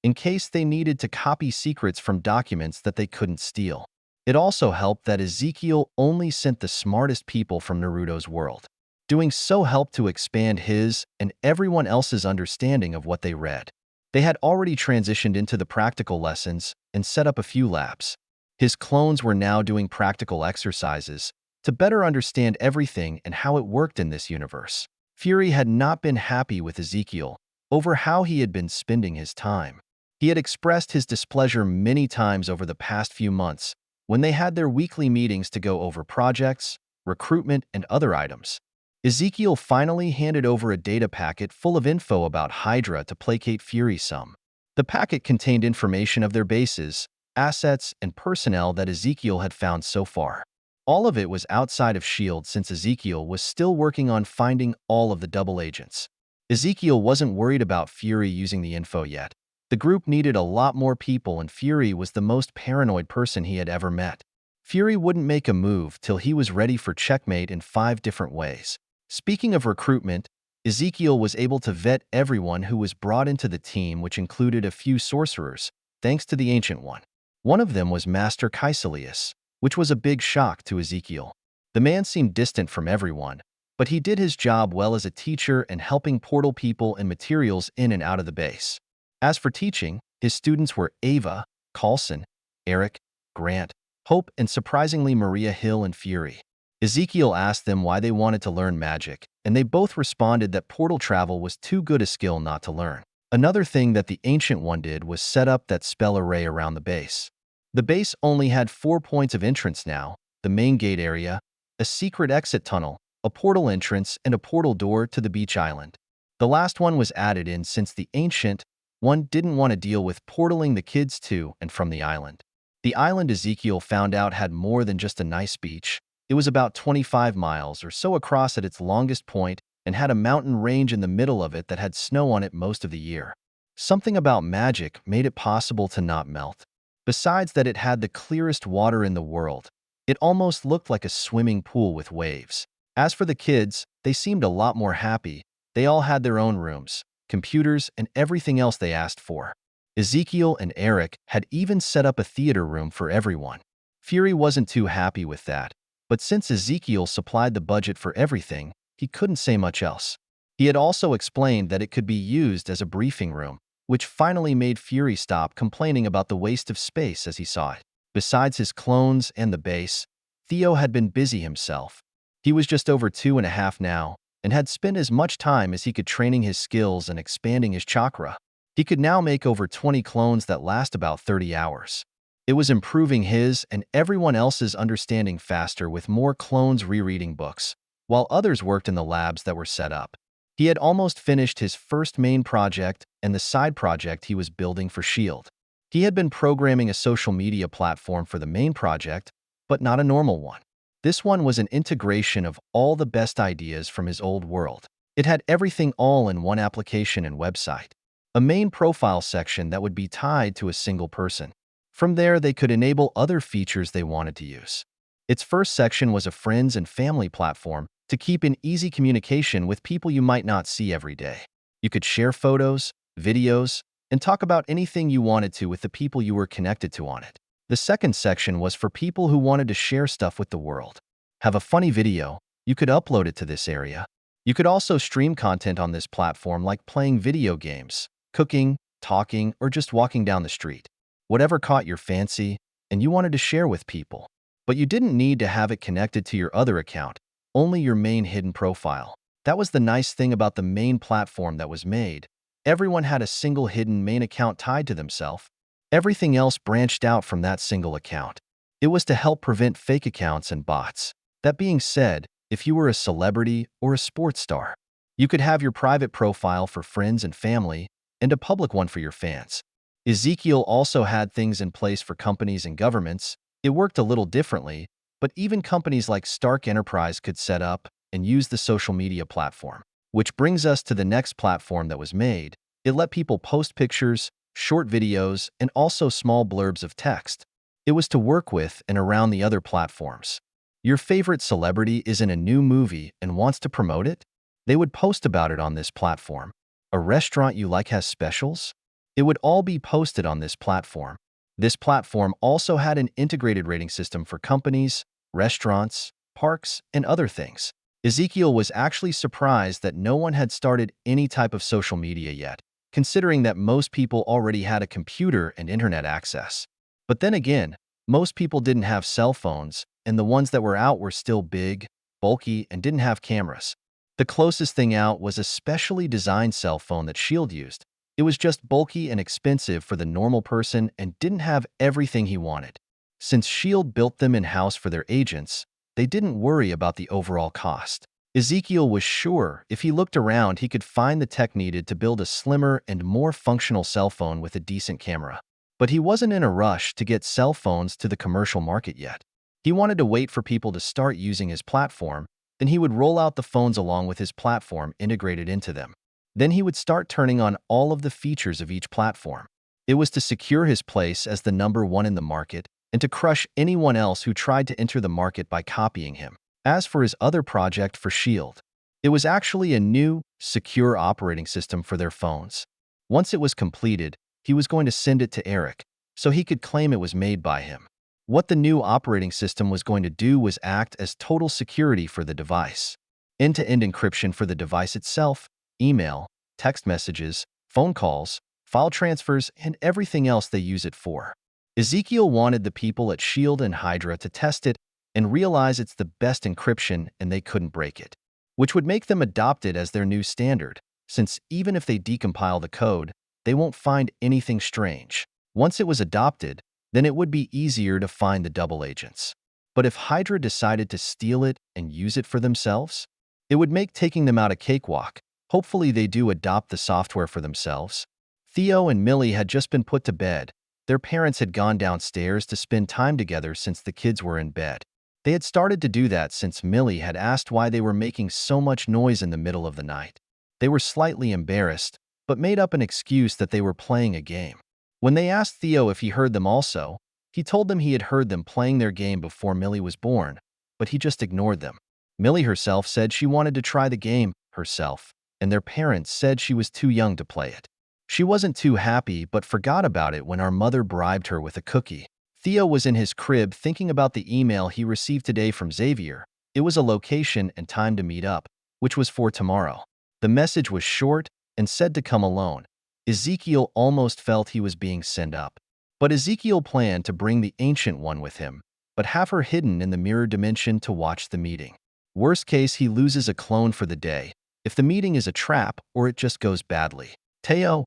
Speaker 1: in case they needed to copy secrets from documents that they couldn't steal. It also helped that Ezekiel only sent the smartest people from Naruto's world. Doing so helped to expand his and everyone else's understanding of what they read. They had already transitioned into the practical lessons and set up a few labs. His clones were now doing practical exercises to better understand everything and how it worked in this universe. Fury had not been happy with Ezekiel over how he had been spending his time. He had expressed his displeasure many times over the past few months when they had their weekly meetings to go over projects, recruitment, and other items. Ezekiel finally handed over a data packet full of info about Hydra to placate Fury some. The packet contained information of their bases, assets, and personnel that Ezekiel had found so far. All of it was outside of S.H.I.E.L.D. since Ezekiel was still working on finding all of the double agents. Ezekiel wasn't worried about Fury using the info yet. The group needed a lot more people, and Fury was the most paranoid person he had ever met. Fury wouldn't make a move till he was ready for checkmate in 5 different ways. Speaking of recruitment, Ezekiel was able to vet everyone who was brought into the team, which included a few sorcerers, thanks to the Ancient One. One of them was Master Caecilius, which was a big shock to Ezekiel. The man seemed distant from everyone, but he did his job well as a teacher and helping portal people and materials in and out of the base. As for teaching, his students were Ava, Coulson, Eric, Grant, Hope, and surprisingly Maria Hill and Fury. Ezekiel asked them why they wanted to learn magic, and they both responded that portal travel was too good a skill not to learn. Another thing that the Ancient One did was set up that spell array around the base. The base only had 4 points of entrance now: the main gate area, a secret exit tunnel, a portal entrance, and a portal door to the beach island. The last one was added in since the Ancient One didn't want to deal with portaling the kids to and from the island. The island, Ezekiel found out, had more than just a nice beach. It was about 25 miles or so across at its longest point and had a mountain range in the middle of it that had snow on it most of the year. Something about magic made it possible to not melt. Besides that, it had the clearest water in the world. It almost looked like a swimming pool with waves. As for the kids, they seemed a lot more happy. They all had their own rooms, computers, and everything else they asked for. Ezekiel and Eric had even set up a theater room for everyone. Fury wasn't too happy with that, but since Ezekiel supplied the budget for everything, he couldn't say much else. He had also explained that it could be used as a briefing room, which finally made Fury stop complaining about the waste of space as he saw it. Besides his clones and the base, Theo had been busy himself. He was just over 2.5 now, and had spent as much time as he could training his skills and expanding his chakra. He could now make over 20 clones that last about 30 hours. It was improving his and everyone else's understanding faster, with more clones rereading books, while others worked in the labs that were set up. He had almost finished his first main project and the side project he was building for S.H.I.E.L.D. He had been programming a social media platform for the main project, but not a normal one. This one was an integration of all the best ideas from his old world. It had everything all in one application and website. A main profile section that would be tied to a single person. From there, they could enable other features they wanted to use. Its first section was a friends and family platform to keep in easy communication with people you might not see every day. You could share photos, videos, and talk about anything you wanted to with the people you were connected to on it. The second section was for people who wanted to share stuff with the world. Have a funny video, you could upload it to this area. You could also stream content on this platform, like playing video games, cooking, talking, or just walking down the street. Whatever caught your fancy and you wanted to share with people. But you didn't need to have it connected to your other account, only your main hidden profile. That was the nice thing about the main platform that was made. Everyone had a single hidden main account tied to themselves. Everything else branched out from that single account. It was to help prevent fake accounts and bots. That being said, if you were a celebrity or a sports star, you could have your private profile for friends and family and a public one for your fans. Ezekiel also had things in place for companies and governments. It worked a little differently, but even companies like Stark Enterprise could set up and use the social media platform. Which brings us to the next platform that was made. It let people post pictures, short videos, and also small blurbs of text. It was to work with and around the other platforms. Your favorite celebrity is in a new movie and wants to promote it? They would post about it on this platform. A restaurant you like has specials? It would all be posted on this platform. This platform also had an integrated rating system for companies, restaurants, parks, and other things. Ezekiel was actually surprised that no one had started any type of social media yet, considering that most people already had a computer and internet access. But then again, most people didn't have cell phones, and the ones that were out were still big, bulky, and didn't have cameras. The closest thing out was a specially designed cell phone that Shield used. It was just bulky and expensive for the normal person and didn't have everything he wanted. Since Shield built them in-house for their agents, they didn't worry about the overall cost. Ezekiel was sure if he looked around he could find the tech needed to build a slimmer and more functional cell phone with a decent camera. But he wasn't in a rush to get cell phones to the commercial market yet. He wanted to wait for people to start using his platform, then he would roll out the phones along with his platform integrated into them. Then he would start turning on all of the features of each platform. It was to secure his place as the #1 in the market and to crush anyone else who tried to enter the market by copying him. As for his other project for Shield, it was actually a new, secure operating system for their phones. Once it was completed, he was going to send it to Eric, so he could claim it was made by him. What the new operating system was going to do was act as total security for the device. End-to-end encryption for the device itself, email, text messages, phone calls, file transfers, and everything else they use it for. Ezekiel wanted the people at Shield and Hydra to test it and realize it's the best encryption and they couldn't break it, which would make them adopt it as their new standard, since even if they decompile the code, they won't find anything strange. Once it was adopted, then it would be easier to find the double agents. But if Hydra decided to steal it and use it for themselves, it would make taking them out a cakewalk. Hopefully they do adopt the software for themselves. Theo and Millie had just been put to bed. Their parents had gone downstairs to spend time together since the kids were in bed. They had started to do that since Millie had asked why they were making so much noise in the middle of the night. They were slightly embarrassed, but made up an excuse that they were playing a game. When they asked Theo if he heard them also, he told them he had heard them playing their game before Millie was born, but he just ignored them. Millie herself said she wanted to try the game herself, and their parents said she was too young to play it. She wasn't too happy but forgot about it when our mother bribed her with a cookie. Theo was in his crib thinking about the email he received today from Xavier. It was a location and time to meet up, which was for tomorrow. The message was short and said to come alone. Ezekiel almost felt he was being sent up. But Ezekiel planned to bring the Ancient One with him, but have her hidden in the mirror dimension to watch the meeting. Worst case, he loses a clone for the day, if the meeting is a trap or it just goes badly. Theo.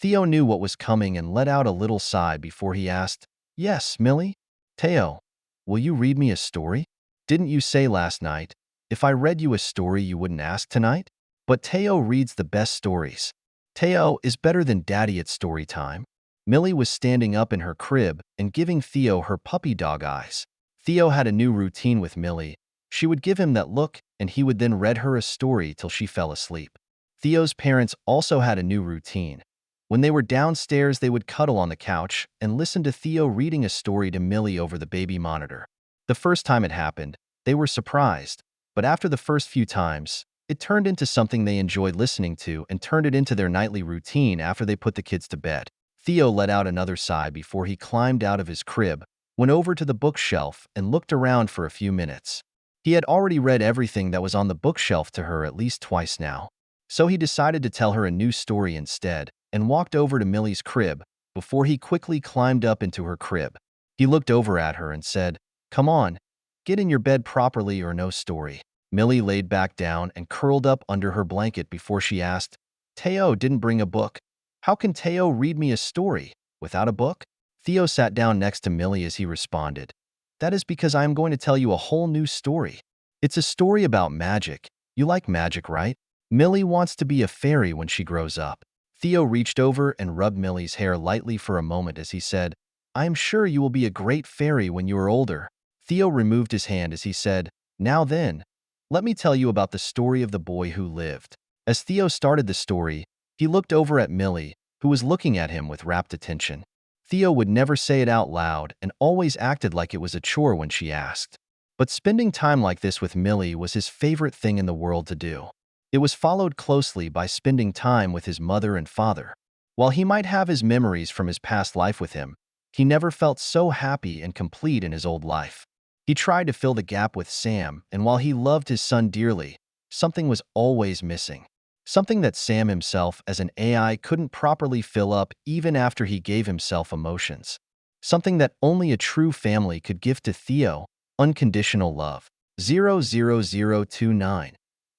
Speaker 1: Theo knew what was coming and let out a little sigh before he asked, "Yes, Millie? Theo, will you read me a story? Didn't you say last night, if I read you a story you wouldn't ask tonight?" But Theo reads the best stories. Theo is better than Daddy at story time. Millie was standing up in her crib and giving Theo her puppy dog eyes. Theo had a new routine with Millie. She would give him that look and he would then read her a story till she fell asleep. Theo's parents also had a new routine. When they were downstairs, they would cuddle on the couch and listen to Theo reading a story to Millie over the baby monitor. The first time it happened, they were surprised, but after the first few times, it turned into something they enjoyed listening to and turned it into their nightly routine after they put the kids to bed. Theo let out another sigh before he climbed out of his crib, went over to the bookshelf, and looked around for a few minutes. He had already read everything that was on the bookshelf to her at least twice now. So he decided to tell her a new story instead and walked over to Millie's crib before he quickly climbed up into her crib. He looked over at her and said, "Come on, get in your bed properly or no story." Millie laid back down and curled up under her blanket before she asked, Teo didn't bring a book. How can Teo read me a story without a book? Theo sat down next to Millie as he responded, That is because I am going to tell you a whole new story. It's a story about magic. You like magic, right? Millie wants to be a fairy when she grows up. Theo reached over and rubbed Millie's hair lightly for a moment as he said, I am sure you will be a great fairy when you are older. Theo removed his hand as he said, Now then, let me tell you about the story of the boy who lived. As Theo started the story, he looked over at Millie, who was looking at him with rapt attention. Theo would never say it out loud and always acted like it was a chore when she asked. But spending time like this with Millie was his favorite thing in the world to do. It was followed closely by spending time with his mother and father. While he might have his memories from his past life with him, he never felt so happy and complete in his old life. He tried to fill the gap with Sam, and while he loved his son dearly, something was always missing. Something that Sam himself as an AI couldn't properly fill up even after he gave himself emotions. Something that only a true family could give to Theo, unconditional love. 00029.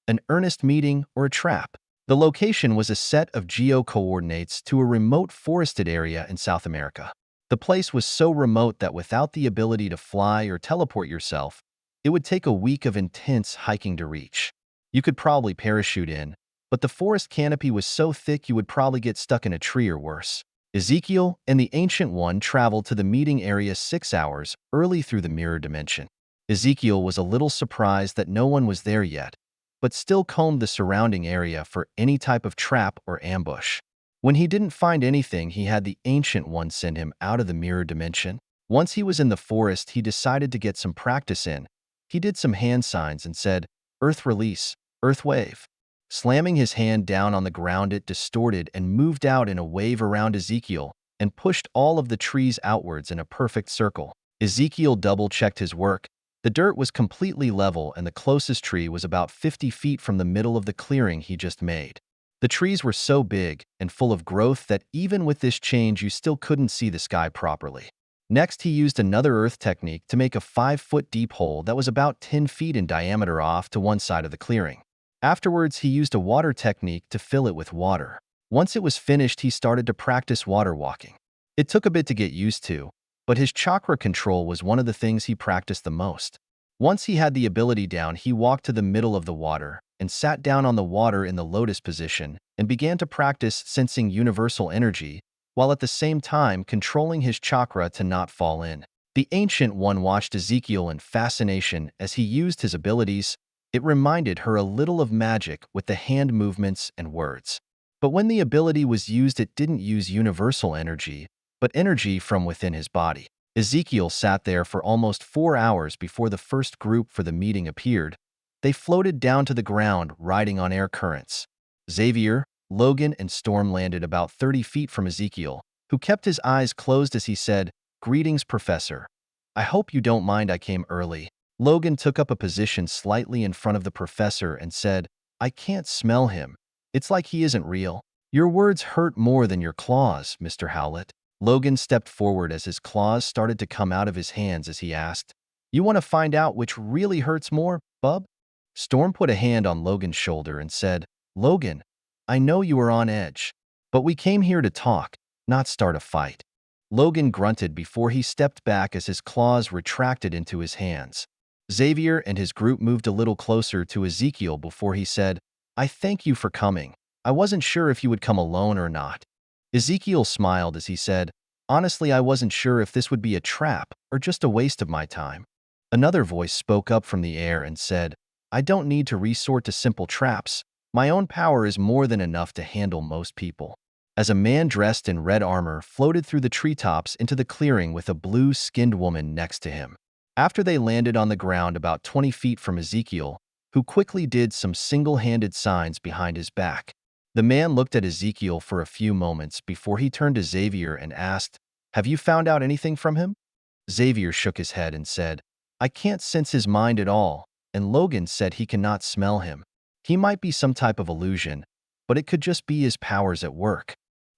Speaker 1: An earnest meeting or a trap. The location was a set of geo-coordinates to a remote forested area in South America. The place was so remote that without the ability to fly or teleport yourself, it would take a week of intense hiking to reach. You could probably parachute in, but the forest canopy was so thick you would probably get stuck in a tree or worse. Ezekiel and the Ancient One traveled to the meeting area 6 hours early through the mirror dimension. Ezekiel was a little surprised that no one was there yet, but still combed the surrounding area for any type of trap or ambush. When he didn't find anything, he had the Ancient One send him out of the mirror dimension. Once he was in the forest, he decided to get some practice in. He did some hand signs and said, Earth release, Earth wave. Slamming his hand down on the ground, it distorted and moved out in a wave around Ezekiel and pushed all of the trees outwards in a perfect circle. Ezekiel double-checked his work. The dirt was completely level and the closest tree was about 50 feet from the middle of the clearing he just made. The trees were so big and full of growth that even with this change you still couldn't see the sky properly. Next, he used another earth technique to make a 5-foot deep hole that was about 10 feet in diameter off to one side of the clearing. Afterwards, he used a water technique to fill it with water. Once it was finished, he started to practice water walking. It took a bit to get used to, but his chakra control was one of the things he practiced the most. Once he had the ability down, he walked to the middle of the water and sat down on the water in the lotus position and began to practice sensing universal energy, while at the same time controlling his chakra to not fall in. The Ancient One watched Ezekiel in fascination as he used his abilities. It reminded her a little of magic with the hand movements and words. But when the ability was used, it didn't use universal energy, but energy from within his body. Ezekiel sat there for almost 4 hours before the first group for the meeting appeared. They floated down to the ground, riding on air currents. Xavier, Logan, and Storm landed about 30 feet from Ezekiel, who kept his eyes closed as he said, Greetings, Professor. I hope you don't mind I came early. Logan took up a position slightly in front of the professor and said, I can't smell him. It's like he isn't real. Your words hurt more than your claws, Mr. Howlett. Logan stepped forward as his claws started to come out of his hands as he asked, You want to find out which really hurts more, bub? Storm put a hand on Logan's shoulder and said, Logan, I know you are on edge, but we came here to talk, not start a fight. Logan grunted before he stepped back as his claws retracted into his hands. Xavier and his group moved a little closer to Ezekiel before he said, I thank you for coming. I wasn't sure if you would come alone or not. Ezekiel smiled as he said, Honestly, I wasn't sure if this would be a trap or just a waste of my time. Another voice spoke up from the air and said, I don't need to resort to simple traps. My own power is more than enough to handle most people. As a man dressed in red armor floated through the treetops into the clearing with a blue-skinned woman next to him. After they landed on the ground about 20 feet from Ezekiel, who quickly did some single-handed signs behind his back. The man looked at Ezekiel for a few moments before he turned to Xavier and asked, Have you found out anything from him? Xavier shook his head and said, I can't sense his mind at all, and Logan said he cannot smell him. He might be some type of illusion, but it could just be his powers at work.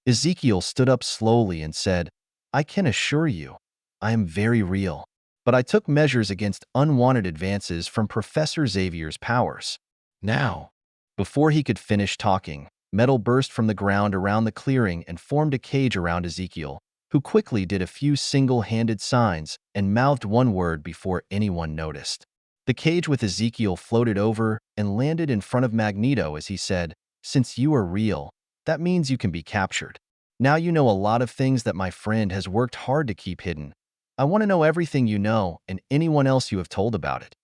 Speaker 1: Ezekiel stood up slowly and said, I can assure you, I am very real. but I took measures against unwanted advances from Professor Xavier's powers. Now, before he could finish talking, metal burst from the ground around the clearing and formed a cage around Ezekiel, who quickly did a few single-handed signs and mouthed one word before anyone noticed. The cage with Ezekiel floated over and landed in front of Magneto as he said, "Since you are real, that means you can be captured. Now you know a lot of things that my friend has worked hard to keep hidden. I want to know everything you know and anyone else you have told about it."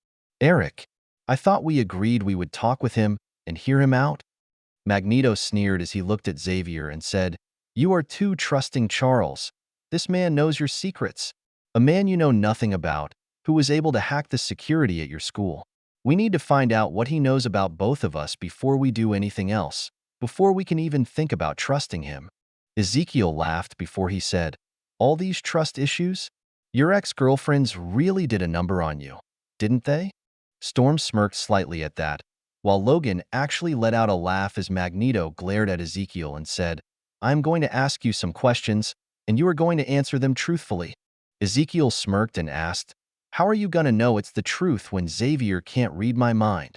Speaker 1: "Eric, I thought we agreed we would talk with him and hear him out." Magneto sneered as he looked at Xavier and said, "You are too trusting, Charles. This man knows your secrets. A man you know nothing about, who was able to hack the security at your school. We need to find out what he knows about both of us before we do anything else, before we can even think about trusting him." Ezekiel laughed before he said, "All these trust issues? Your ex-girlfriends really did a number on you, didn't they?" Storm smirked slightly at that, while Logan actually let out a laugh as Magneto glared at Ezekiel and said, "I'm going to ask you some questions, and you are going to answer them truthfully." Ezekiel smirked and asked, "How are you going to know it's the truth when Xavier can't read my mind?"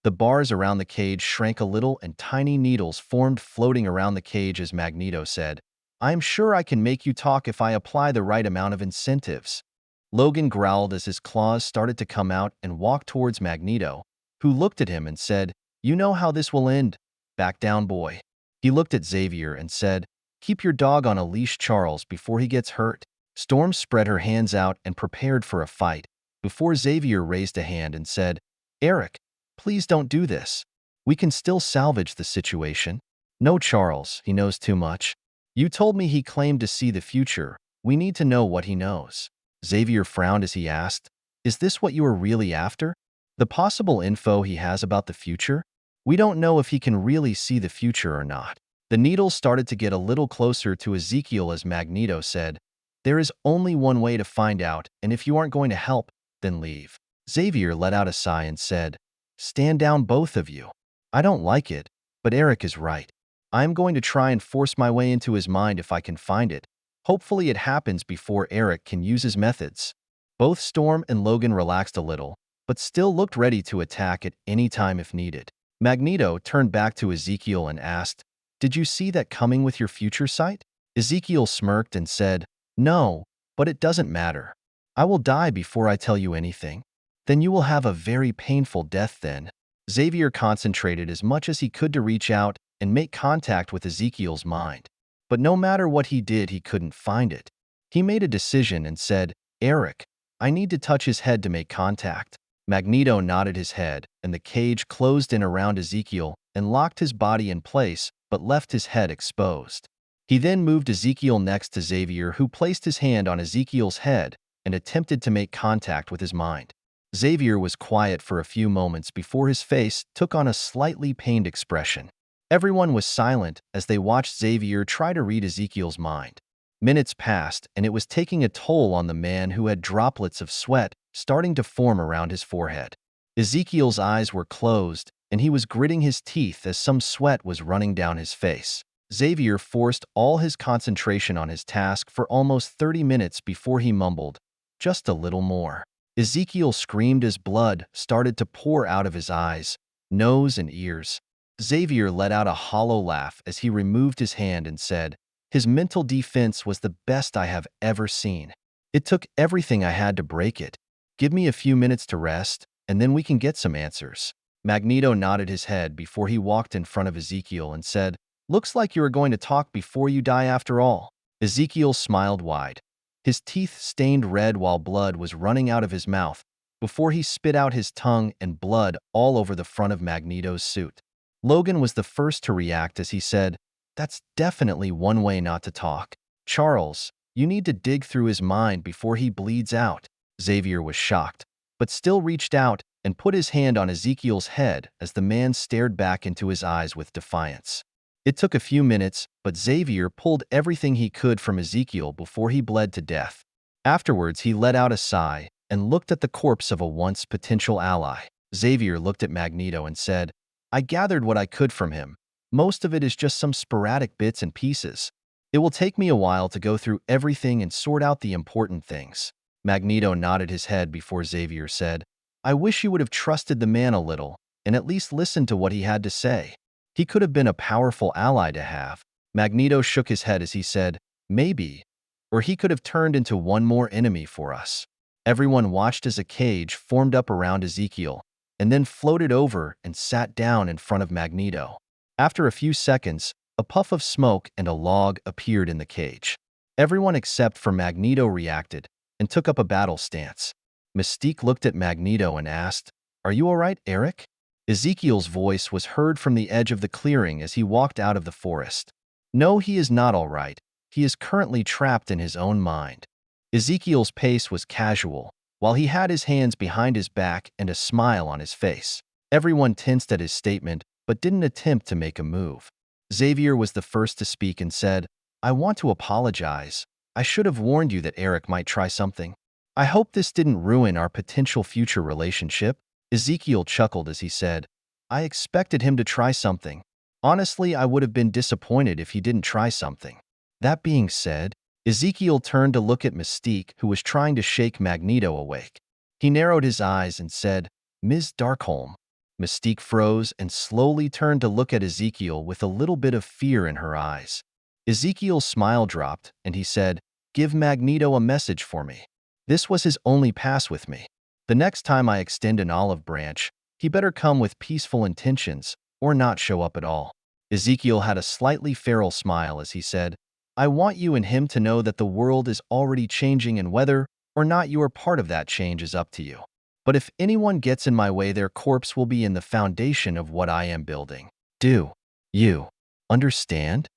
Speaker 1: The bars around the cage shrank a little and tiny needles formed floating around the cage as Magneto said, "I'm sure I can make you talk if I apply the right amount of incentives." Logan growled as his claws started to come out and walked towards Magneto, who looked at him and said, "You know how this will end. Back down, boy." He looked at Xavier and said, "Keep your dog on a leash, Charles, before he gets hurt." Storm spread her hands out and prepared for a fight, before Xavier raised a hand and said, "Eric, please don't do this. We can still salvage the situation." "No, Charles, he knows too much. You told me he claimed to see the future. We need to know what he knows." Xavier frowned as he asked, "Is this what you are really after? The possible info he has about the future? We don't know if he can really see the future or not." The needles started to get a little closer to Ezekiel as Magneto said, "There is only one way to find out, and if you aren't going to help, then leave." Xavier let out a sigh and said, "Stand down, both of you. I don't like it, but Eric is right. I'm going to try and force my way into his mind if I can find it. Hopefully it happens before Eric can use his methods." Both Storm and Logan relaxed a little, but still looked ready to attack at any time if needed. Magneto turned back to Ezekiel and asked, "Did you see that coming with your future sight?" Ezekiel smirked and said, "No, but it doesn't matter. I will die before I tell you anything." "Then you will have a very painful death then." Xavier concentrated as much as he could to reach out and make contact with Ezekiel's mind. But no matter what he did, he couldn't find it. He made a decision and said, "Eric, I need to touch his head to make contact." Magneto nodded his head, and the cage closed in around Ezekiel and locked his body in place but left his head exposed. He then moved Ezekiel next to Xavier, who placed his hand on Ezekiel's head and attempted to make contact with his mind. Xavier was quiet for a few moments before his face took on a slightly pained expression. Everyone was silent as they watched Xavier try to read Ezekiel's mind. Minutes passed, and it was taking a toll on the man who had droplets of sweat starting to form around his forehead. Ezekiel's eyes were closed, and he was gritting his teeth as some sweat was running down his face. Xavier forced all his concentration on his task for almost 30 minutes before he mumbled, "Just a little more." Ezekiel screamed as blood started to pour out of his eyes, nose, and ears. Xavier let out a hollow laugh as he removed his hand and said, "His mental defense was the best I have ever seen. It took everything I had to break it. Give me a few minutes to rest, and then we can get some answers." Magneto nodded his head before he walked in front of Ezekiel and said, "Looks like you are going to talk before you die after all." Ezekiel smiled wide. His teeth stained red while blood was running out of his mouth before he spit out his tongue and blood all over the front of Magneto's suit. Logan was the first to react as he said, "That's definitely one way not to talk. Charles, you need to dig through his mind before he bleeds out." Xavier was shocked, but still reached out and put his hand on Ezekiel's head as the man stared back into his eyes with defiance. It took a few minutes, but Xavier pulled everything he could from Ezekiel before he bled to death. Afterwards, he let out a sigh and looked at the corpse of a once potential ally. Xavier looked at Magneto and said, "I gathered what I could from him. Most of it is just some sporadic bits and pieces. It will take me a while to go through everything and sort out the important things. Magneto nodded his head before Xavier said, I wish you would have trusted the man a little and at least listened to what he had to say. He could have been a powerful ally to have. Magneto shook his head as he said, maybe, or he could have turned into one more enemy for us. Everyone watched as a cage formed up around Ezekiel and then floated over and sat down in front of Magneto. After a few seconds, a puff of smoke and a log appeared in the cage. Everyone except for Magneto reacted and took up a battle stance. Mystique looked at Magneto and asked, Are you all right, Eric? Ezekiel's voice was heard from the edge of the clearing as he walked out of the forest. No, he is not all right. He is currently trapped in his own mind. Ezekiel's pace was casual, while he had his hands behind his back and a smile on his face. Everyone tensed at his statement, but didn't attempt to make a move. Xavier was the first to speak and said, I want to apologize. I should have warned you that Eric might try something. I hope this didn't ruin our potential future relationship. Ezekiel chuckled as he said, I expected him to try something. Honestly, I would have been disappointed if he didn't try something. That being said, Ezekiel turned to look at Mystique, who was trying to shake Magneto awake. He narrowed his eyes and said, Ms. Darkholm. Mystique froze and slowly turned to look at Ezekiel with a little bit of fear in her eyes. Ezekiel's smile dropped, and he said, Give Magneto a message for me. This was his only pass with me. The next time I extend an olive branch, he better come with peaceful intentions or not show up at all. Ezekiel had a slightly feral smile as he said, I want you and him to know that the world is already changing and whether or not you are part of that change is up to you. But if anyone gets in my way, their corpse will be in the foundation of what I am building. Do you understand?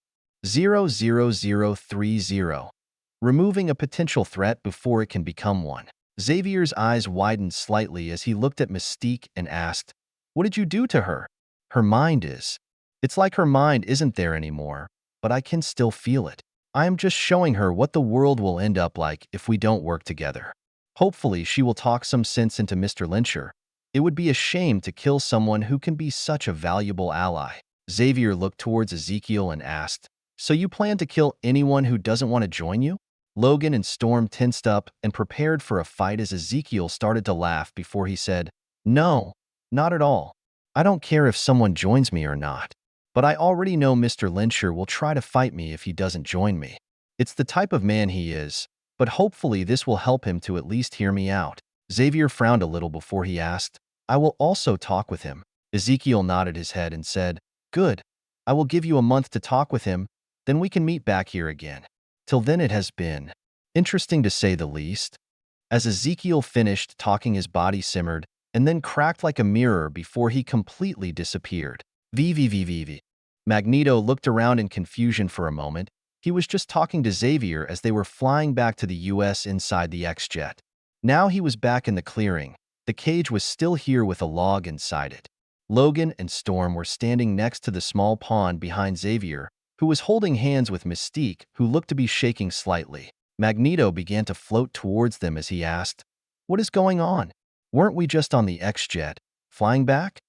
Speaker 1: 00030. Removing a potential threat before it can become one. Xavier's eyes widened slightly as he looked at Mystique and asked, What did you do to her? Her mind is. It's like her mind isn't there anymore, but I can still feel it. I am just showing her what the world will end up like if we don't work together. Hopefully she will talk some sense into Mr. Lyncher. It would be a shame to kill someone who can be such a valuable ally. Xavier looked towards Ezekiel and asked, So you plan to kill anyone who doesn't want to join you? Logan and Storm tensed up and prepared for a fight as Ezekiel started to laugh before he said, No, not at all. I don't care if someone joins me or not. But I already know Mr. Lyncher will try to fight me if he doesn't join me. It's the type of man he is, but hopefully this will help him to at least hear me out. Xavier frowned a little before he asked, I will also talk with him. Ezekiel nodded his head and said, Good. I will give you a month to talk with him, then we can meet back here again. Till then it has been interesting to say the least. As Ezekiel finished talking, his body simmered and then cracked like a mirror before he completely disappeared. VVVVV. Magneto looked around in confusion for a moment. He was just talking to Xavier as they were flying back to the US inside the X-Jet. Now he was back in the clearing. The cage was still here with a log inside it. Logan and Storm were standing next to the small pond behind Xavier, who was holding hands with Mystique, who looked to be shaking slightly. Magneto began to float towards them as he asked, What is going on? Weren't we just on the X-Jet, flying back?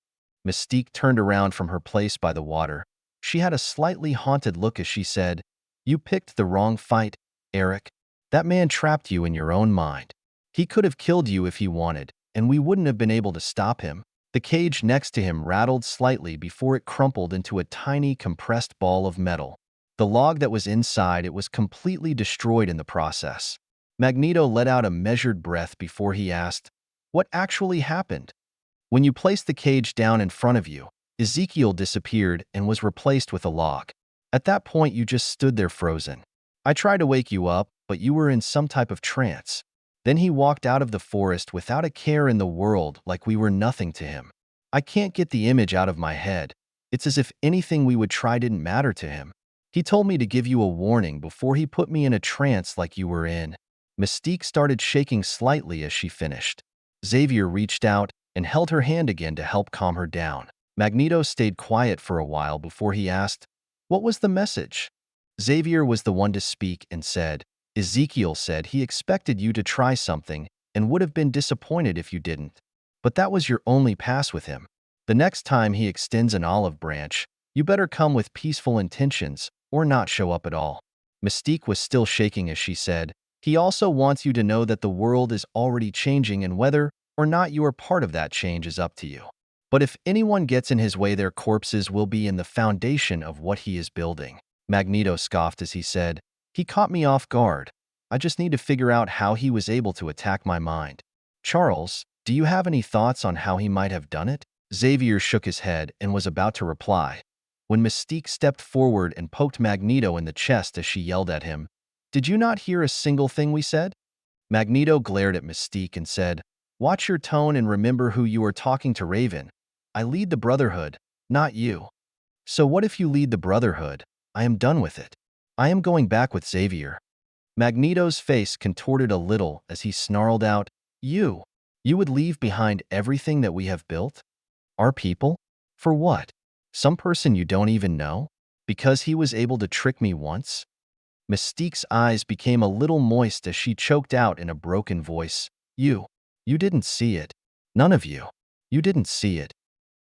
Speaker 1: Mystique turned around from her place by the water. She had a slightly haunted look as she said, You picked the wrong fight, Eric. That man trapped you in your own mind. He could have killed you if he wanted, and we wouldn't have been able to stop him. The cage next to him rattled slightly before it crumpled into a tiny compressed ball of metal. The log that was inside it was completely destroyed in the process. Magneto let out a measured breath before he asked, What actually happened? When you placed the cage down in front of you, Ezekiel disappeared and was replaced with a log. At that point, you just stood there frozen. I tried to wake you up, but you were in some type of trance. Then he walked out of the forest without a care in the world, like we were nothing to him. I can't get the image out of my head. It's as if anything we would try didn't matter to him. He told me to give you a warning before he put me in a trance like you were in. Mystique started shaking slightly as she finished. Xavier reached out and held her hand again to help calm her down. Magneto stayed quiet for a while before he asked, What was the message? Xavier was the one to speak and said, Ezekiel said he expected you to try something and would have been disappointed if you didn't. But that was your only pass with him. The next time he extends an olive branch, you better come with peaceful intentions or not show up at all. Mystique was still shaking as she said, He also wants you to know that the world is already changing and whether or not you are part of that change is up to you. But if anyone gets in his way, their corpses will be in the foundation of what he is building. Magneto scoffed as he said, "He caught me off guard. I just need to figure out how he was able to attack my mind." Charles, do you have any thoughts on how he might have done it? Xavier shook his head and was about to reply, when Mystique stepped forward and poked Magneto in the chest as she yelled at him, "Did you not hear a single thing we said?" Magneto glared at Mystique and said, "Watch your tone and remember who you are talking to, Raven. I lead the Brotherhood, not you." "So what if you lead the Brotherhood? I am done with it. I am going back with Xavier." Magneto's face contorted a little as he snarled out, You would leave behind everything that we have built? Our people? For what? Some person you don't even know? Because he was able to trick me once?" Mystique's eyes became a little moist as she choked out in a broken voice, You didn't see it. None of you. You didn't see it."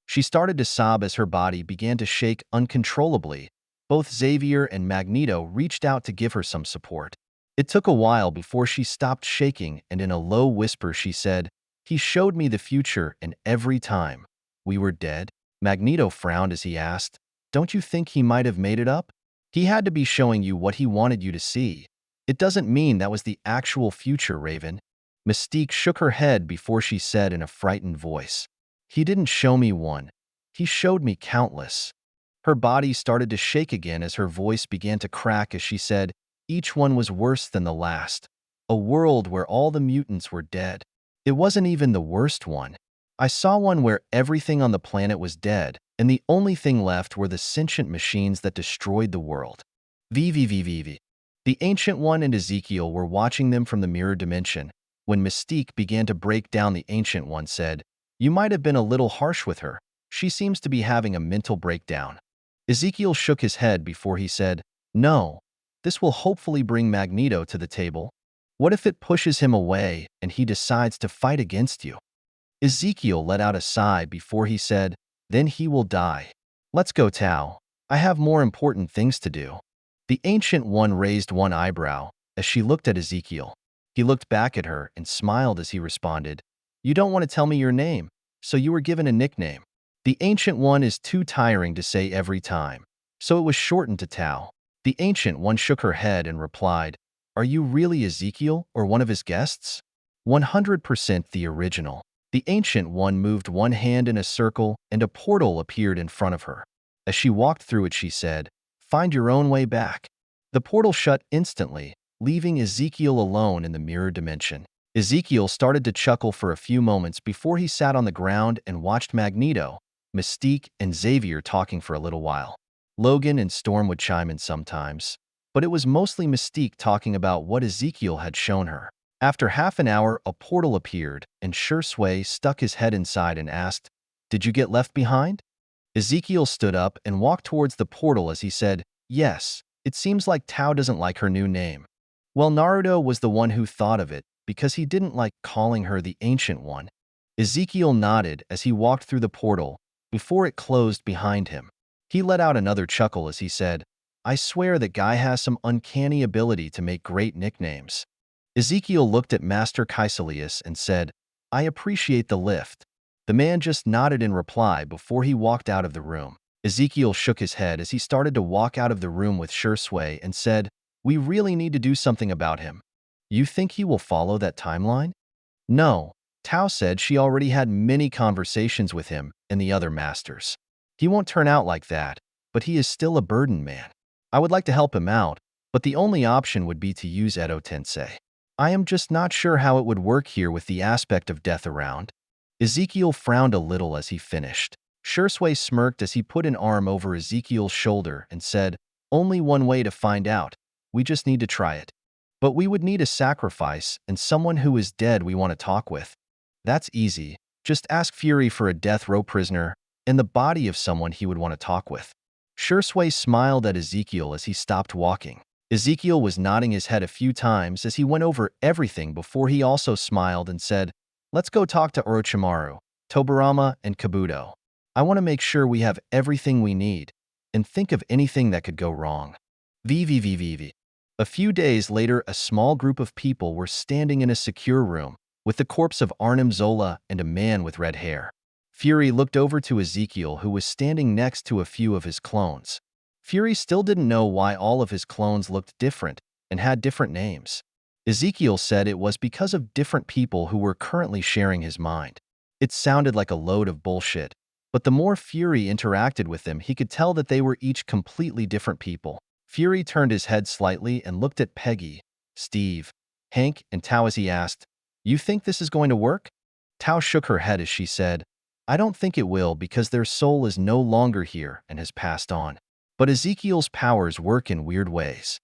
Speaker 1: She started to sob as her body began to shake uncontrollably. Both Xavier and Magneto reached out to give her some support. It took a while before she stopped shaking, and in a low whisper she said, "He showed me the future, and every time we were dead." Magneto frowned as he asked, "Don't you think he might have made it up? He had to be showing you what he wanted you to see. It doesn't mean that was the actual future, Raven." Mystique shook her head before she said in a frightened voice, "He didn't show me one. He showed me countless." Her body started to shake again as her voice began to crack as she said, "Each one was worse than the last. A world where all the mutants were dead. It wasn't even the worst one. I saw one where everything on the planet was dead, and the only thing left were the sentient machines that destroyed the world." VVVVV. The Ancient One and Ezekiel were watching them from the mirror dimension. When Mystique began to break down, the Ancient One said, "You might have been a little harsh with her. She seems to be having a mental breakdown." Ezekiel shook his head before he said, "No, this will hopefully bring Magneto to the table. What if it pushes him away and he decides to fight against you?" Ezekiel let out a sigh before he said, "Then he will die. Let's go, Tao. I have more important things to do." The Ancient One raised one eyebrow as she looked at Ezekiel. He looked back at her and smiled as he responded, "You don't want to tell me your name, so you were given a nickname. The Ancient One is too tiring to say every time, so it was shortened to Tao." The Ancient One shook her head and replied, "Are you really Ezekiel or one of his guests?" 100% the original. The Ancient One moved one hand in a circle and a portal appeared in front of her. As she walked through it, she said, "Find your own way back." The portal shut instantly, leaving Ezekiel alone in the mirror dimension. Ezekiel started to chuckle for a few moments before he sat on the ground and watched Magneto, Mystique, and Xavier talking for a little while. Logan and Storm would chime in sometimes, but it was mostly Mystique talking about what Ezekiel had shown her. After half an hour, a portal appeared, and Shursui stuck his head inside and asked, "Did you get left behind?" Ezekiel stood up and walked towards the portal as he said, "Yes, it seems like Tao doesn't like her new name." Well, Naruto was the one who thought of it, because he didn't like calling her the Ancient One. Ezekiel nodded as he walked through the portal, before it closed behind him. He let out another chuckle as he said, "I swear that guy has some uncanny ability to make great nicknames." Ezekiel looked at Master Kaiselius and said, "I appreciate the lift." The man just nodded in reply before he walked out of the room. Ezekiel shook his head as he started to walk out of the room with Shursui and said, "We really need to do something about him." "You think he will follow that timeline?" "No. Tao said she already had many conversations with him and the other masters. He won't turn out like that, but he is still a burden man. I would like to help him out, but the only option would be to use Edo Tensei. I am just not sure how it would work here with the aspect of death around." Ezekiel frowned a little as he finished. Shursui smirked as he put an arm over Ezekiel's shoulder and said, "Only one way to find out. We just need to try it. But we would need a sacrifice and someone who is dead we want to talk with." "That's easy. Just ask Fury for a death row prisoner and the body of someone he would want to talk with." Shursui smiled at Ezekiel as he stopped walking. Ezekiel was nodding his head a few times as he went over everything before he also smiled and said, "Let's go talk to Orochimaru, Tobirama, and Kabuto. I want to make sure we have everything we need and think of anything that could go wrong." VVVVV. A few days later, a small group of people were standing in a secure room with the corpse of Arnim Zola and a man with red hair. Fury looked over to Ezekiel, who was standing next to a few of his clones. Fury still didn't know why all of his clones looked different and had different names. Ezekiel said it was because of different people who were currently sharing his mind. It sounded like a load of bullshit, but the more Fury interacted with them, he could tell that they were each completely different people. Fury turned his head slightly and looked at Peggy, Steve, Hank, and Tao as he asked, "You think this is going to work?" Tao shook her head as she said, "I don't think it will because their soul is no longer here and has passed on. But Ezekiel's powers work in weird ways."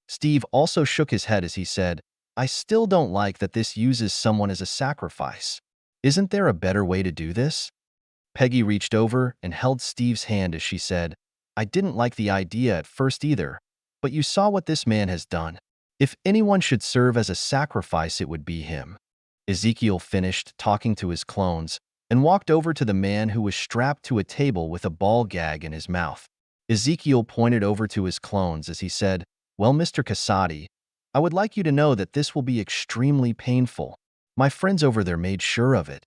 Speaker 1: Steve also shook his head as he said, "I still don't like that this uses someone as a sacrifice. Isn't there a better way to do this?" Peggy reached over and held Steve's hand as she said, "I didn't like the idea at first either, but you saw what this man has done. If anyone should serve as a sacrifice, it would be him." Ezekiel finished talking to his clones and walked over to the man who was strapped to a table with a ball gag in his mouth. Ezekiel pointed over to his clones as he said, "Well, Mr. Kasadi, I would like you to know that this will be extremely painful. My friends over there made sure of it."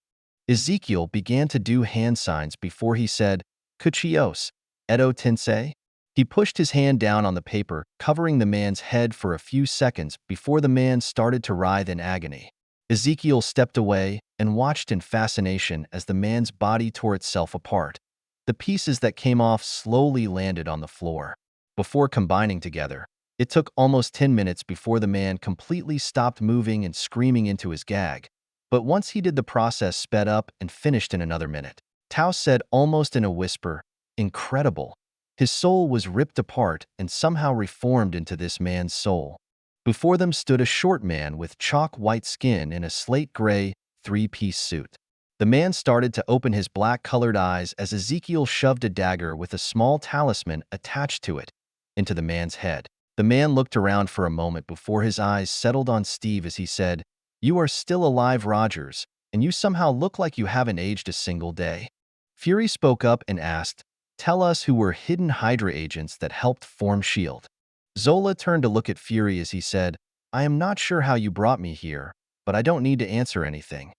Speaker 1: Ezekiel began to do hand signs before he said, "Kuchios, Edo Tensei?" He pushed his hand down on the paper, covering the man's head for a few seconds before the man started to writhe in agony. Ezekiel stepped away and watched in fascination as the man's body tore itself apart. The pieces that came off slowly landed on the floor. Before combining together, it took almost 10 minutes before the man completely stopped moving and screaming into his gag. But once he did, the process sped up and finished in another minute. Tao said almost in a whisper, "Incredible." His soul was ripped apart and somehow reformed into this man's soul. Before them stood a short man with chalk-white skin in a slate-gray, three-piece suit. The man started to open his black-colored eyes as Ezekiel shoved a dagger with a small talisman attached to it into the man's head. The man looked around for a moment before his eyes settled on Steve as he said, "You are still alive, Rogers, and you somehow look like you haven't aged a single day." Fury spoke up and asked, "Tell us who were hidden Hydra agents that helped form S.H.I.E.L.D." Zola turned to look at Fury as he said, "I am not sure how you brought me here, but I don't need to answer anything."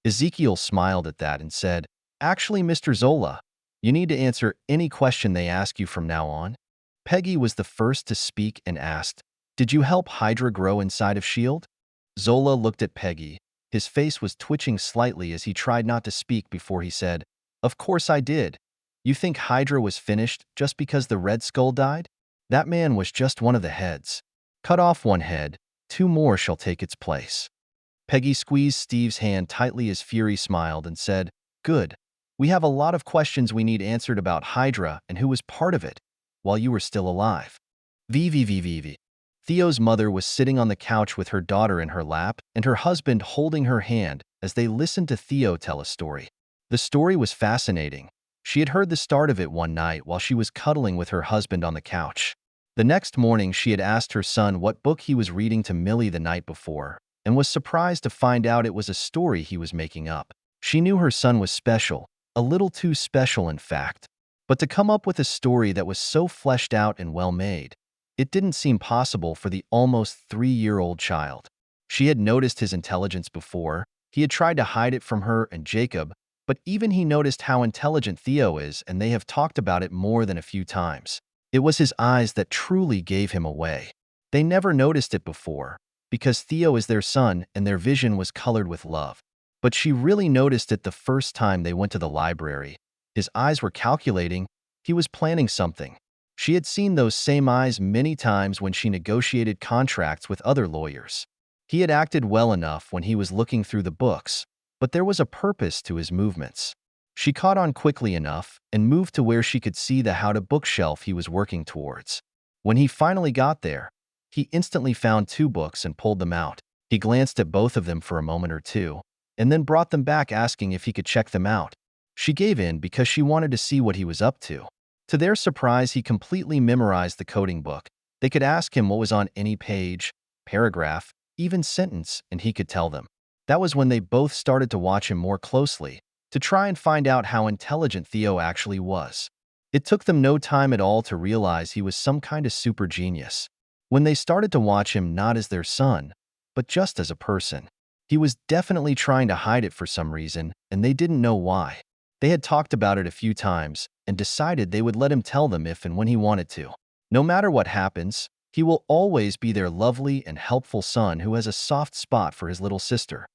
Speaker 1: Ezekiel smiled at that and said, "Actually, Mr. Zola, you need to answer any question they ask you from now on." Peggy was the first to speak and asked, "Did you help Hydra grow inside of S.H.I.E.L.D.?" Zola looked at Peggy. His face was twitching slightly as he tried not to speak before he said, "Of course I did. You think Hydra was finished just because the Red Skull died? That man was just one of the heads. Cut off one head, two more shall take its place." Peggy squeezed Steve's hand tightly as Fury smiled and said, "Good. We have a lot of questions we need answered about Hydra and who was part of it while you were still alive." VVVVV. Theo's mother was sitting on the couch with her daughter in her lap and her husband holding her hand as they listened to Theo tell a story. The story was fascinating. She had heard the start of it one night while she was cuddling with her husband on the couch. The next morning, she had asked her son what book he was reading to Millie the night before, and was surprised to find out it was a story he was making up. She knew her son was special, a little too special in fact. But to come up with a story that was so fleshed out and well-made, it didn't seem possible for the almost 3-year-old child. She had noticed his intelligence before. He had tried to hide it from her and Jacob, but even he noticed how intelligent Theo is, and they have talked about it more than a few times. It was his eyes that truly gave him away. They never noticed it before, because Theo is their son and their vision was colored with love. But she really noticed it the first time they went to the library. His eyes were calculating. He was planning something. She had seen those same eyes many times when she negotiated contracts with other lawyers. He had acted well enough when he was looking through the books, but there was a purpose to his movements. She caught on quickly enough and moved to where she could see the how-to bookshelf he was working towards. When he finally got there, he instantly found 2 books and pulled them out. He glanced at both of them for a moment or two, and then brought them back asking if he could check them out. She gave in because she wanted to see what he was up to. To their surprise, he completely memorized the coding book. They could ask him what was on any page, paragraph, even sentence, and he could tell them. That was when they both started to watch him more closely, to try and find out how intelligent Theo actually was. It took them no time at all to realize he was some kind of super genius. when they started to watch him not as their son, but just as a person. He was definitely trying to hide it for some reason, and they didn't know why. They had talked about it a few times and decided they would let him tell them if and when he wanted to. No matter what happens, he will always be their lovely and helpful son who has a soft spot for his little sister.